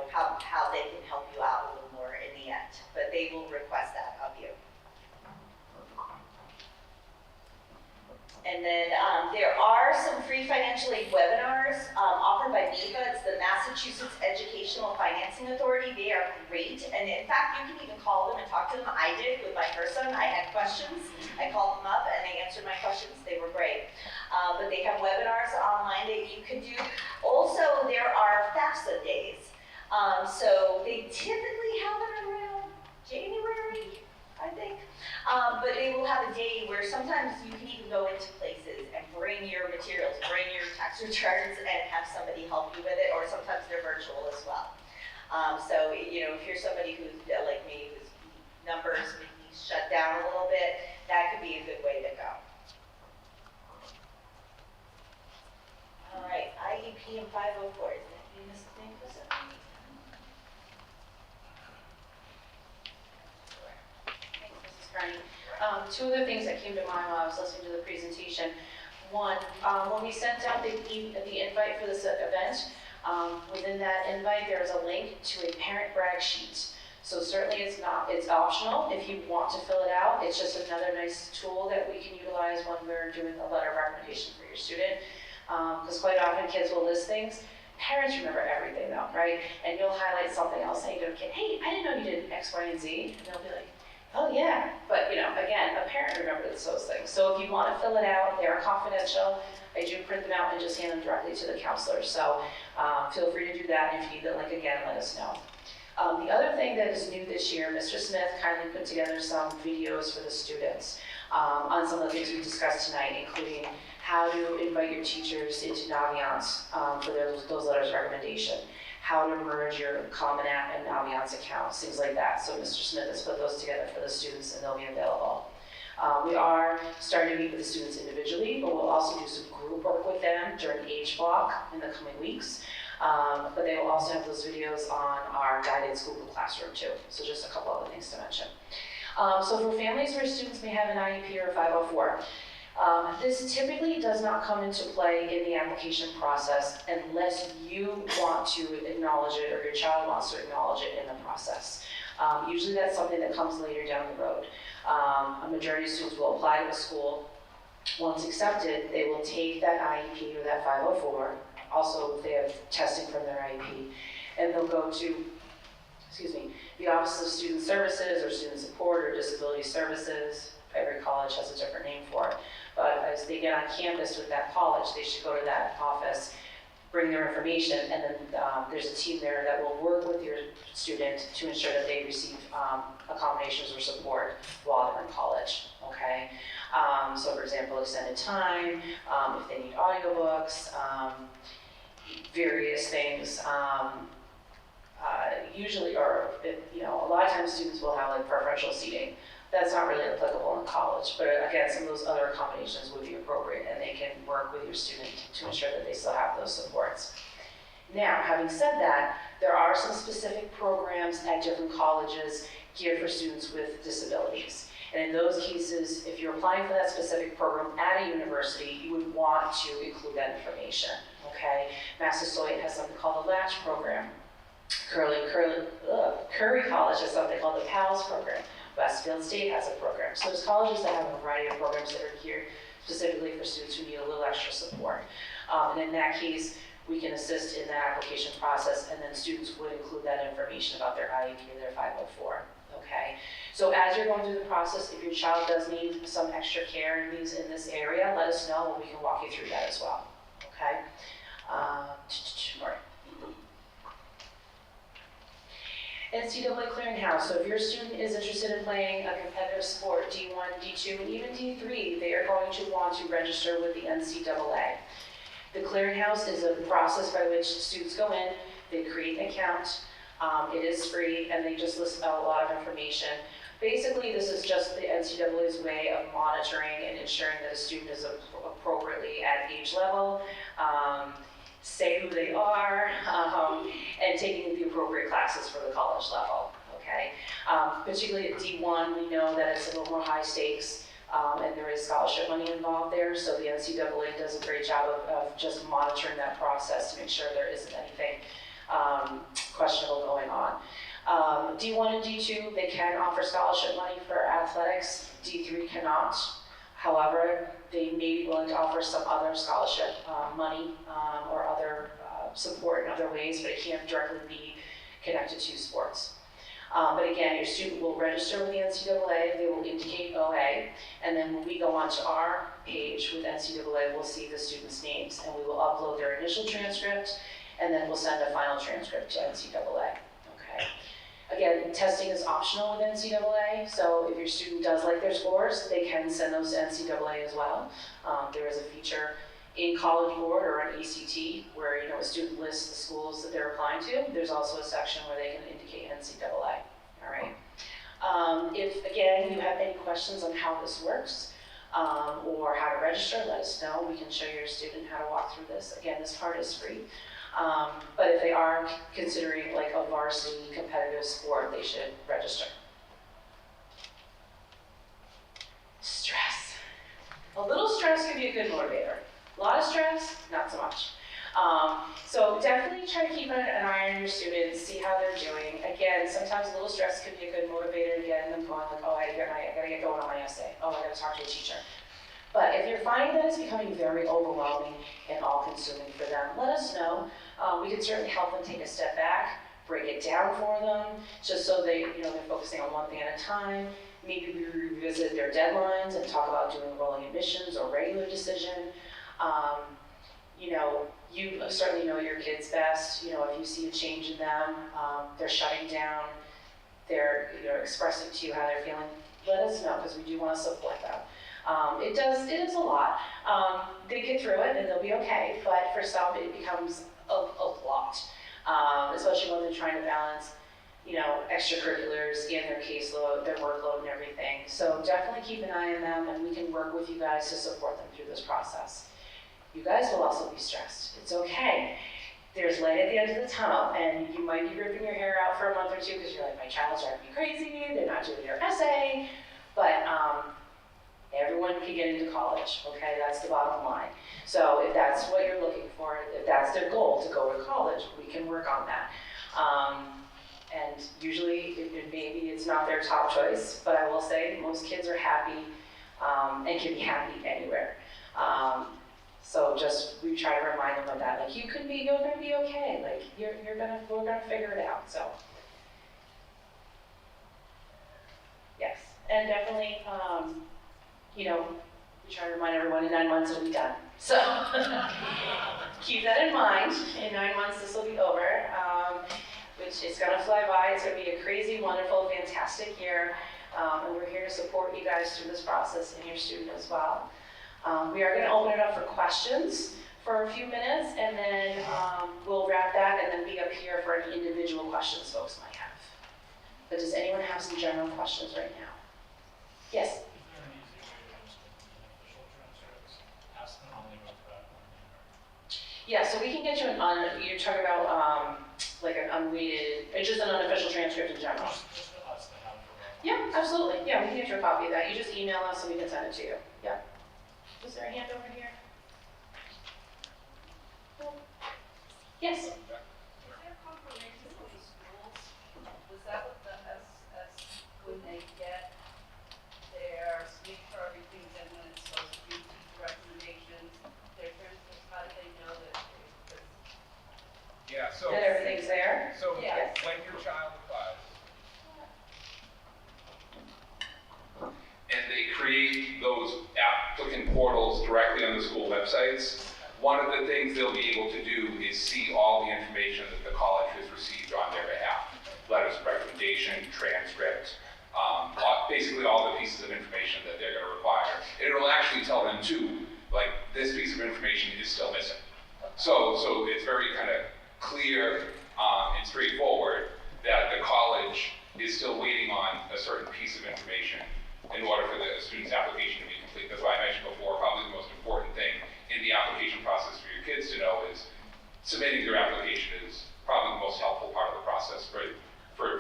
how they can help you out a little more in the end. But they will request that of you. And then there are some free financial aid webinars offered by MEFA. It's the Massachusetts Educational Financing Authority. They are great. And in fact, you can even call them and talk to them. I did with my person. I had questions. I called them up and they answered my questions. They were great. But they have webinars online that you can do. Also, there are FAFSA days. So they typically have it around January, I think. But they will have a day where sometimes you can even go into places and bring your materials, bring your tax returns, and have somebody help you with it, or sometimes they're virtual as well. So, if you're somebody who's like me, whose numbers make me shut down a little bit, that could be a good way to go. All right, IEP and 504, is that you missed the name for something? Two other things that came to mind while I was listening to the presentation. One, when we sent out the invite for this event, within that invite there is a link to a parent brag sheet. So certainly it's optional if you want to fill it out. It's just another nice tool that we can utilize when we're doing a letter of recommendation for your student. Because quite often kids will list things. Parents remember everything though, right? And you'll highlight something else and you go to a kid, hey, I didn't know you did X, Y, and Z. And they'll be like, oh yeah. But again, a parent remembers those things. So if you want to fill it out, they are confidential. I do print them out and just hand them directly to the counselor. So feel free to do that. And if you need the link again, let us know. The other thing that is new this year, Mr. Smith kindly put together some videos for the students on some of the things we discussed tonight, including how to invite your teachers into Naviance for those letters of recommendation, how to merge your Common App and Naviance accounts, things like that. So Mr. Smith has put those together for the students and they'll be available. We are starting to meet with the students individually, but we'll also do some group work with them during age block in the coming weeks. But they will also have those videos on our guidance Google Classroom too. So just a couple other things to mention. So for families where students may have an IEP or a 504, this typically does not come into play in the application process unless you want to acknowledge it or your child wants to acknowledge it in the process. Usually that's something that comes later down the road. A majority of students will apply to a school. Once accepted, they will take that IEP or that 504, also if they have testing from their IEP, and they'll go to, the Office of Student Services or Student Support or Disability Services. Every college has a different name for it. But as they get on campus with that college, they should go to that office, bring their information, and then there's a team there that will work with your student to ensure that they receive accommodations or support while they're in college, okay? So for example, extended time, if they need audiobooks, various things. Usually, or a lot of times students will have like preferential seating. That's not really applicable in college, but again, some of those other accommodations would be appropriate and they can work with your student to ensure that they still have those supports. Now, having said that, there are some specific programs at different colleges geared for students with disabilities. And in those cases, if you're applying for that specific program at a university, you would want to include that information, okay? Massasoit has something called the Latch program. Curry College has something called the PALS program. Westfield State has a program. So there's colleges that have a variety of programs that are geared specifically for students who need a little extra support. And in that case, we can assist in that application process, and then students would include that information about their IEP or their 504, okay? So as you're going through the process, if your child does need some extra care and needs in this area, let us know and we can walk you through that as well, okay? NCAA Clearinghouse, so if your student is interested in playing a competitive sport, D1, D2, and even D3, they are going to want to register with the NCAA. The Clearinghouse is a process by which students go in, they create an account, it is free, and they just list out a lot of information. Basically, this is just the NCAA's way of monitoring and ensuring that a student is appropriately at age level, say who they are, and taking the appropriate classes for the college level, okay? Particularly at D1, we know that it's a little more high stakes, and there is scholarship money involved there, so the NCAA does a great job of just monitoring that process to make sure there isn't anything questionable going on. D1 and D2, they can offer scholarship money for athletics. D3 cannot. However, they may be willing to offer some other scholarship money or other support in other ways, but it can't directly be connected to sports. But again, your student will register with the NCAA, they will indicate OA, and then when we go onto our page with NCAA, we'll see the students' names, and we will upload their initial transcript, and then we'll send a final transcript to NCAA, okay? Again, testing is optional with NCAA, so if your student does like their scores, they can send those to NCAA as well. There is a feature in College Board or on ECT where a student lists the schools that they're applying to. There's also a section where they can indicate NCAA, all right? If, again, you have any questions on how this works or how to register, let us know. We can show your student how to walk through this. Again, this part is free. But if they are considering like a varsity competitive sport, they should register. Stress. A little stress can be a good motivator. A lot of stress, not so much. So definitely try to keep an eye on your students, see how they're doing. Again, sometimes a little stress can be a good motivator to get them going, like, oh, I gotta get going on my essay. Oh, I gotta talk to a teacher. But if you're finding that it's becoming very overwhelming and all-consuming for them, let us know. We can certainly help them take a step back, break it down for them, just so they're focusing on one thing at a time. Maybe we revisit their deadlines and talk about doing rolling admissions or regular decision. You certainly know your kids best. If you see a change in them, they're shutting down, they're expressing to you how they're feeling, let us know, because we do want to support them. It is a lot. They get through it and they'll be okay, but for some it becomes a lot, especially when they're trying to balance extracurriculars and their caseload, their workload and everything. So definitely keep an eye on them, and we can work with you guys to support them through this process. You guys will also be stressed. It's okay. There's light at the end of the tunnel, and you might be ripping your hair out for a month or two because you're like, my child's driving me crazy, they're not doing their essay, but everyone can get into college, okay? That's the bottom line. So if that's what you're looking for, if that's their goal, to go to college, we can work on that. And usually, maybe it's not their top choice, but I will say most kids are happy and can be happy anywhere. So we try to remind them of that. Like, you're gonna be okay. Like, we're gonna figure it out. So, yes, and definitely, we try to remind everyone in 9 months it'll be done. So, keep that in mind. In 9 months, this will be over. Which is gonna fly by. It's gonna be a crazy, wonderful, fantastic year. And we're here to support you guys through this process and your student as well. We are gonna open it up for questions for a few minutes, and then we'll wrap that and then be up here for any individual questions folks might have. But does anyone have some general questions right now? Yes? Is there an easy way to just official transcripts? Ask them only about that one. Yeah, so we can get you you're talking about like an unweighted, it's just an unofficial transcript in general. Just to us to have for Yeah, absolutely. Yeah, we can get you a copy of that. You just email us and we can send it to you. Yeah. Was there a hand over here? Yes? Is there confirmation from the schools? Was that what the SS, when they get their make sure everything's in when it's supposed to be, teacher recommendations, their transcripts, how do they know that Yeah, so. That everything's there? So Yes. when your child applies, and they create those applicant portals directly on the school websites, one of the things they'll be able to do is see all the information that the college has received on their behalf. Letters of recommendation, transcript, basically all the pieces of information that they're gonna require. And it'll actually tell them too, like, this piece of information is still missing. So it's very kind of clear and straightforward that the college is still waiting on a certain piece of information in order for the student's application to be complete. That's why I mentioned before, probably the most important thing in the application process for your kids to know is submitting their application is probably the most helpful part of the process for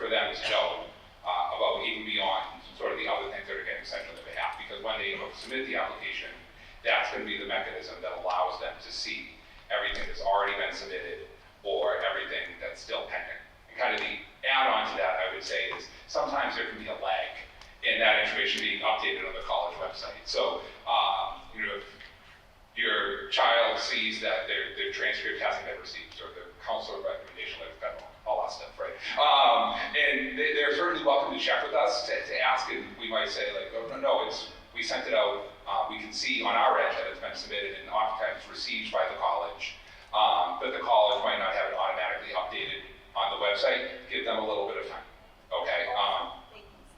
them to know about even beyond sort of the other things that are getting sent on their behalf. Because when they submit the application, that's going to be the mechanism that allows them to see everything that's already been submitted or everything that's still pending. And kind of the add-on to that, I would say, is sometimes there can be a lag in that information being updated on the college website. So, if your child sees that their transcript hasn't been received, or the counselor recommendation letter, all that stuff, right? And they're certainly welcome to check with us to ask, and we might say, like, oh, no, we sent it out, we can see on our end that it's been submitted, and oftentimes received by the college, but the college might not have it automatically updated on the website. Give them a little bit of time, okay?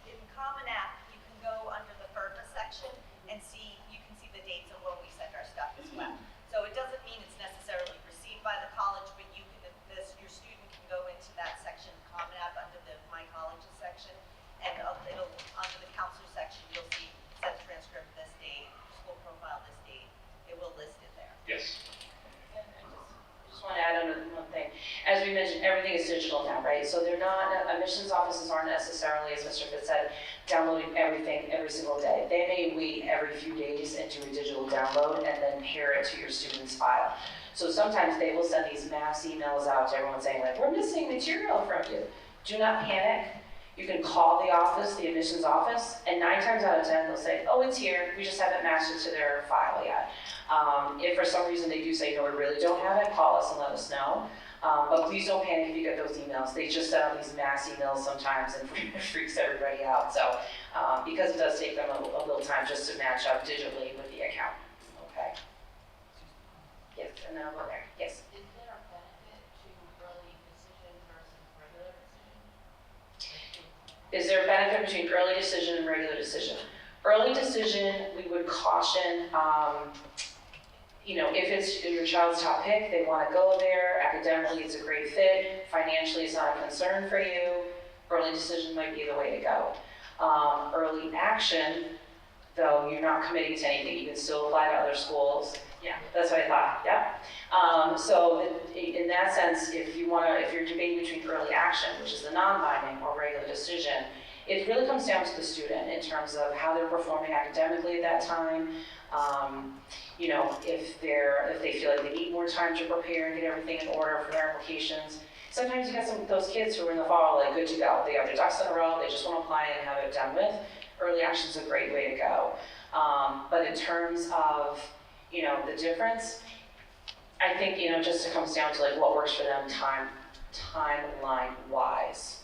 In Common App, you can go under the FERPA section and you can see the dates of when we send our stuff as well. So it doesn't mean it's necessarily received by the college, but your student can go into that section, Common App, under the My Colleges section, and it'll, under the counselor section, you'll see sent transcript this date, school profile this date. It will list it there. Yes. And I just want to add on one thing. As we we mentioned, everything is digital now, right? So they're not, admissions offices aren't necessarily, as Mr. Fitz said, downloading everything every single day. They may wait every few days and do a digital download and then pair it to your student's file. So sometimes they will send these mass emails out to everyone saying like, we're missing material from you. Do not panic. You can call the office, the admissions office, and 9 times out of 10 they'll say, oh, it's here, we just haven't matched it to their file yet. If for some reason they do say, no, we really don't have it, call us and let us know. But please don't panic if you get those emails. They just send out these mass emails sometimes and freaks everybody out. So, because it does take them a little time just to match up digitally with the account. Okay. Yes, and then I'll go there. Yes. Is there a benefit to early decision versus regular decision? Is there a benefit between early decision and regular decision? Early decision, we would caution, you know, if it's your child's top pick, they want to go there, academically it's a great fit, financially it's not a concern for you, early decision might be the way to go. Early action, though you're not committing to anything, you can still apply to other schools. Yeah, that's what I thought, yeah. So in that sense, if you're debating between early action, which is the non-binding, or regular decision, it really comes down to the student in terms of how they're performing academically at that time. You know, if they feel like they need more time to prepare and get everything in order for their applications. Sometimes you got those kids who are in the fall like good to go. They have their ducks in a row, they just want to apply and have it done with. Early action is a great way to go. But in terms of, you know, the difference, I think, you know, just it comes down to like what works for them timeline-wise.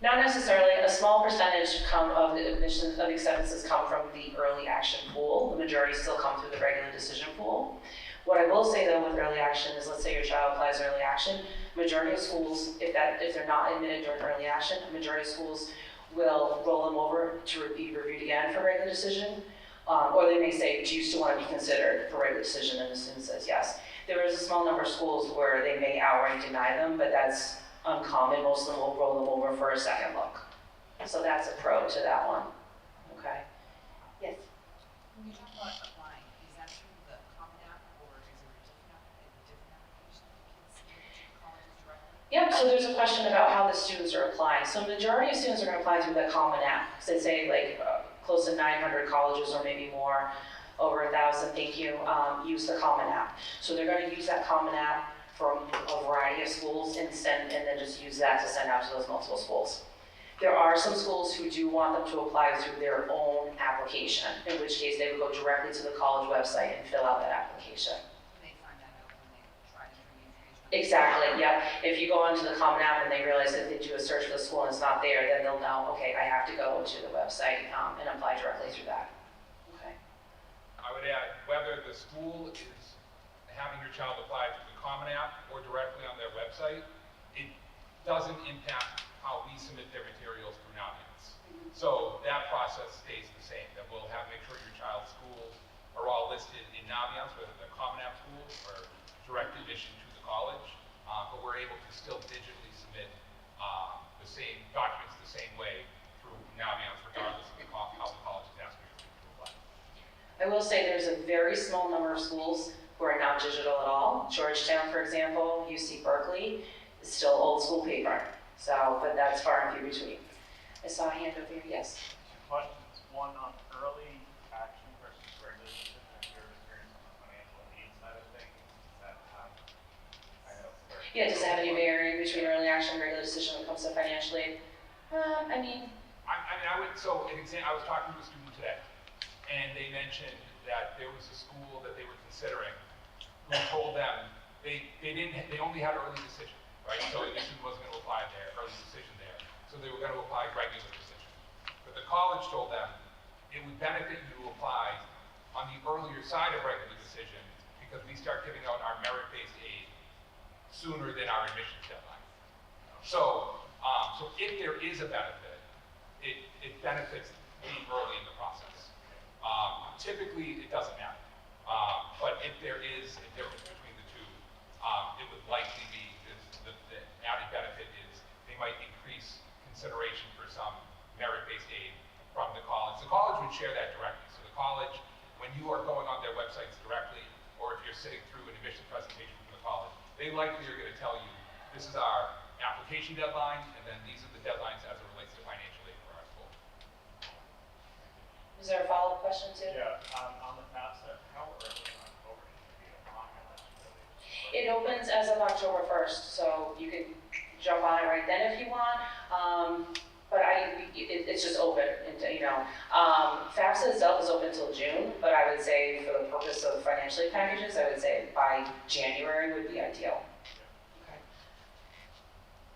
Not necessarily. A small percentage of the admissions of acceptances come from the early action pool. The majority still come through the regular decision pool. What I will say though with early action is, let's say your child applies early action, majority of schools, if they're not admitted during early action, majority of schools will roll them over to be reviewed again for regular decision. Or they may say, do you still want to be considered for regular decision? And the student says yes. There is a small number of schools where they may outright deny them, but that's uncommon. Most of them will roll them over for a second look. So that's a pro to that one. Okay. Yes. When you talk about applying, is that through the Common App or is there a different application that kids submit to colleges directly? Yep, so there's a question about how the students are applying. So the majority of students are going to apply through the Common App. So they say like close to 900 colleges or maybe more, over 1,000, thank you, use the Common App. So they're going to use that Common App from a variety of schools and then just use that to send out to those multiple schools. There are some schools who do want them to apply through their own application, in which case they would go directly to the college website and fill out that application. They find that out when they try to do the information. Exactly, yep. If you go onto the Common App and they realize that they do a search for the school and it's not there, then they'll know, okay, I have to go to the website and apply directly through that. Okay. I would add, whether the school is having your child apply through the Common App or directly on their website, it doesn't impact how we submit their materials through Naviance. So that process stays the same, that we'll make sure your child's schools are all listed in Naviance, whether they're Common App schools or direct admission to the college, but we're able to still digitally submit the same documents the same way through Naviance, regardless of how the college is asking you to apply. I will say there's a very small number of schools who are not digital at all. Georgetown, for example, UC Berkeley, is still old school paper. So, but that's far and few between. I saw a hand over here, yes. Two questions, one on early action versus regular decision, and your experience on the financial aid side of things, does that have, I know. Yeah, does it have any varying between early action and regular decision when it comes to financial aid? I mean, I was talking to a student today, and they mentioned that there was a school that they were considering who told them they only had early decision, right? So the student wasn't going to apply their early decision there. So they were going to apply regular decision. But the college told them it would benefit you to apply on the earlier side of regular decision because we start giving out our merit-based aid sooner than our admissions deadline. So if there is a benefit, it benefits being early in the process. Typically, it doesn't matter. But if there is a difference between the two, it would likely be the added benefit is they might increase consideration for some merit-based aid from the college. The college would share that directly. So the college, when you are going on their websites directly, or if you're sitting through an admissions presentation from the they likely are gonna tell you, this is our application deadline, and then these are the deadlines as it relates to financial aid for our school. Is there a follow-up question too? Yeah, on the FAFSA, how early in October should we be applying it? That's really. It opens as of October 1st, so you can jump on it right then if you want. But it's just open, and, you know. FAFSA itself is open until June, but I would say for the purpose of financial aid packages, I would say by January would be ideal. Okay.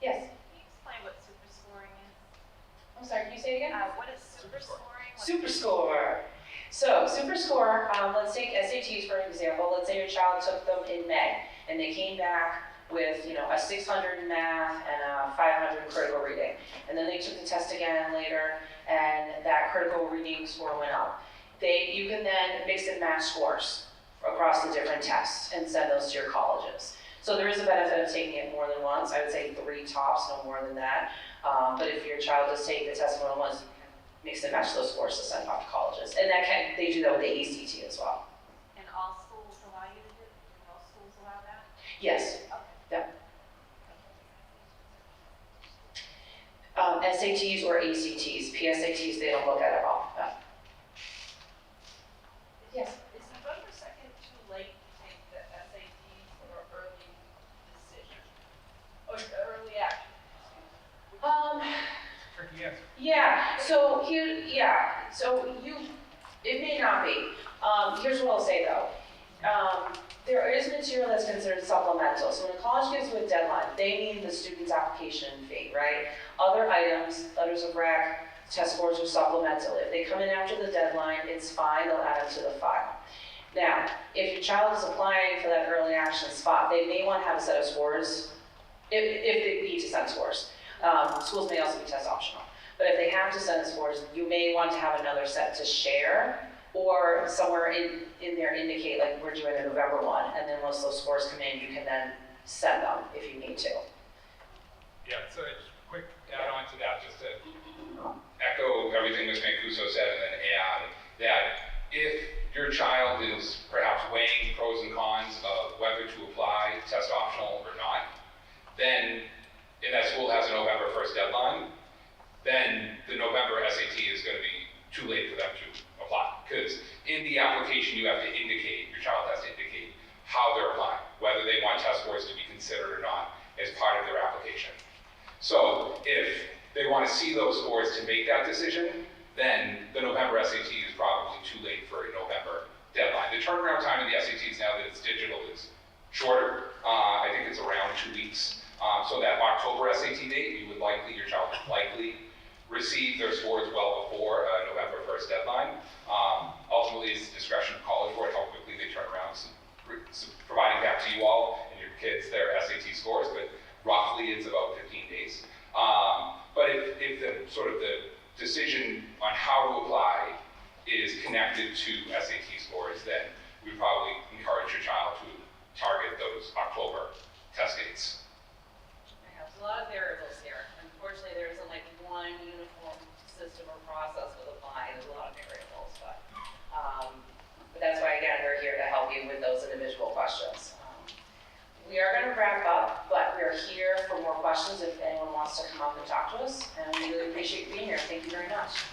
Yes? Can you explain what super scoring is? I'm sorry, can you say it again? What is super scoring? Super score. So super score, let's take SATs for example. Let's say your child took them in May and they came back with, you know, a 600 in math and a 500 in critical reading. And then they took the test again later and that critical reading score went up. You can then mix and match scores across the different tests and send those to your colleges. So there is a benefit of taking it more than once. I would say 3 tops, no more than that. But if your child does take the test more than once, you can mix and match those scores to send off to colleges. And they do that with the ACT as well. And all schools allow you to do it? All schools allow that? Yes. Okay. Yep. SATs or ACTs. PSATs, they don't look at at all. Yes. Is November 2nd too late to take the SATs or early decision? Or early action? Tricky answer. Yeah, so it may not be. Here's what I'll say though. There is material that's considered supplemental. So when a college gives you a deadline, they mean the student's application fee, right? Other items, letters of rec, test scores are supplemental. If they come in after the deadline, it's fine, they'll add them to the file. Now, if your child is applying for that early action spot, they may want to have a set of scores, if they need to send scores. Schools may also be test optional. But if they have to send the scores, you may want to have another set to share, or somewhere in there indicate like we're doing a November one, and then once those scores come in, you can then send them if you need to. Yeah, so just a quick add on to that, just to echo everything Ms. Mancuso said and then add that if your child is perhaps weighing pros and cons of whether to apply test optional or not, then if that school has a November 1st deadline, then the November SAT is going to be too late for them to apply. Because in the application, you have to indicate, your child has to indicate how they're applying, whether they want test scores to be considered or not as part of their application. So if they want to see those scores to make that decision, then the November SAT is probably too late for a November deadline. The turnaround time of the SATs now that it's digital is shorter. I think it's around 2 weeks. So that October SAT date, your child would likely receive their scores well before November 1st deadline. Ultimately, it's the discretion of College Board how quickly they turn around, providing back to you all and your kids their SAT scores, but roughly it's about 15 days. But if the sort of the decision on how to apply is connected to SAT scores, then we probably encourage your child to target those October test dates. There's a lot of variables here. Unfortunately, there isn't like one uniform system or process with applying. There's a lot of variables, but That's why, again, we're here to help you with those individual questions. We are going to wrap up, but we are here for more questions if anyone wants to come up and talk to us. And we really appreciate you being here. Thank you very much.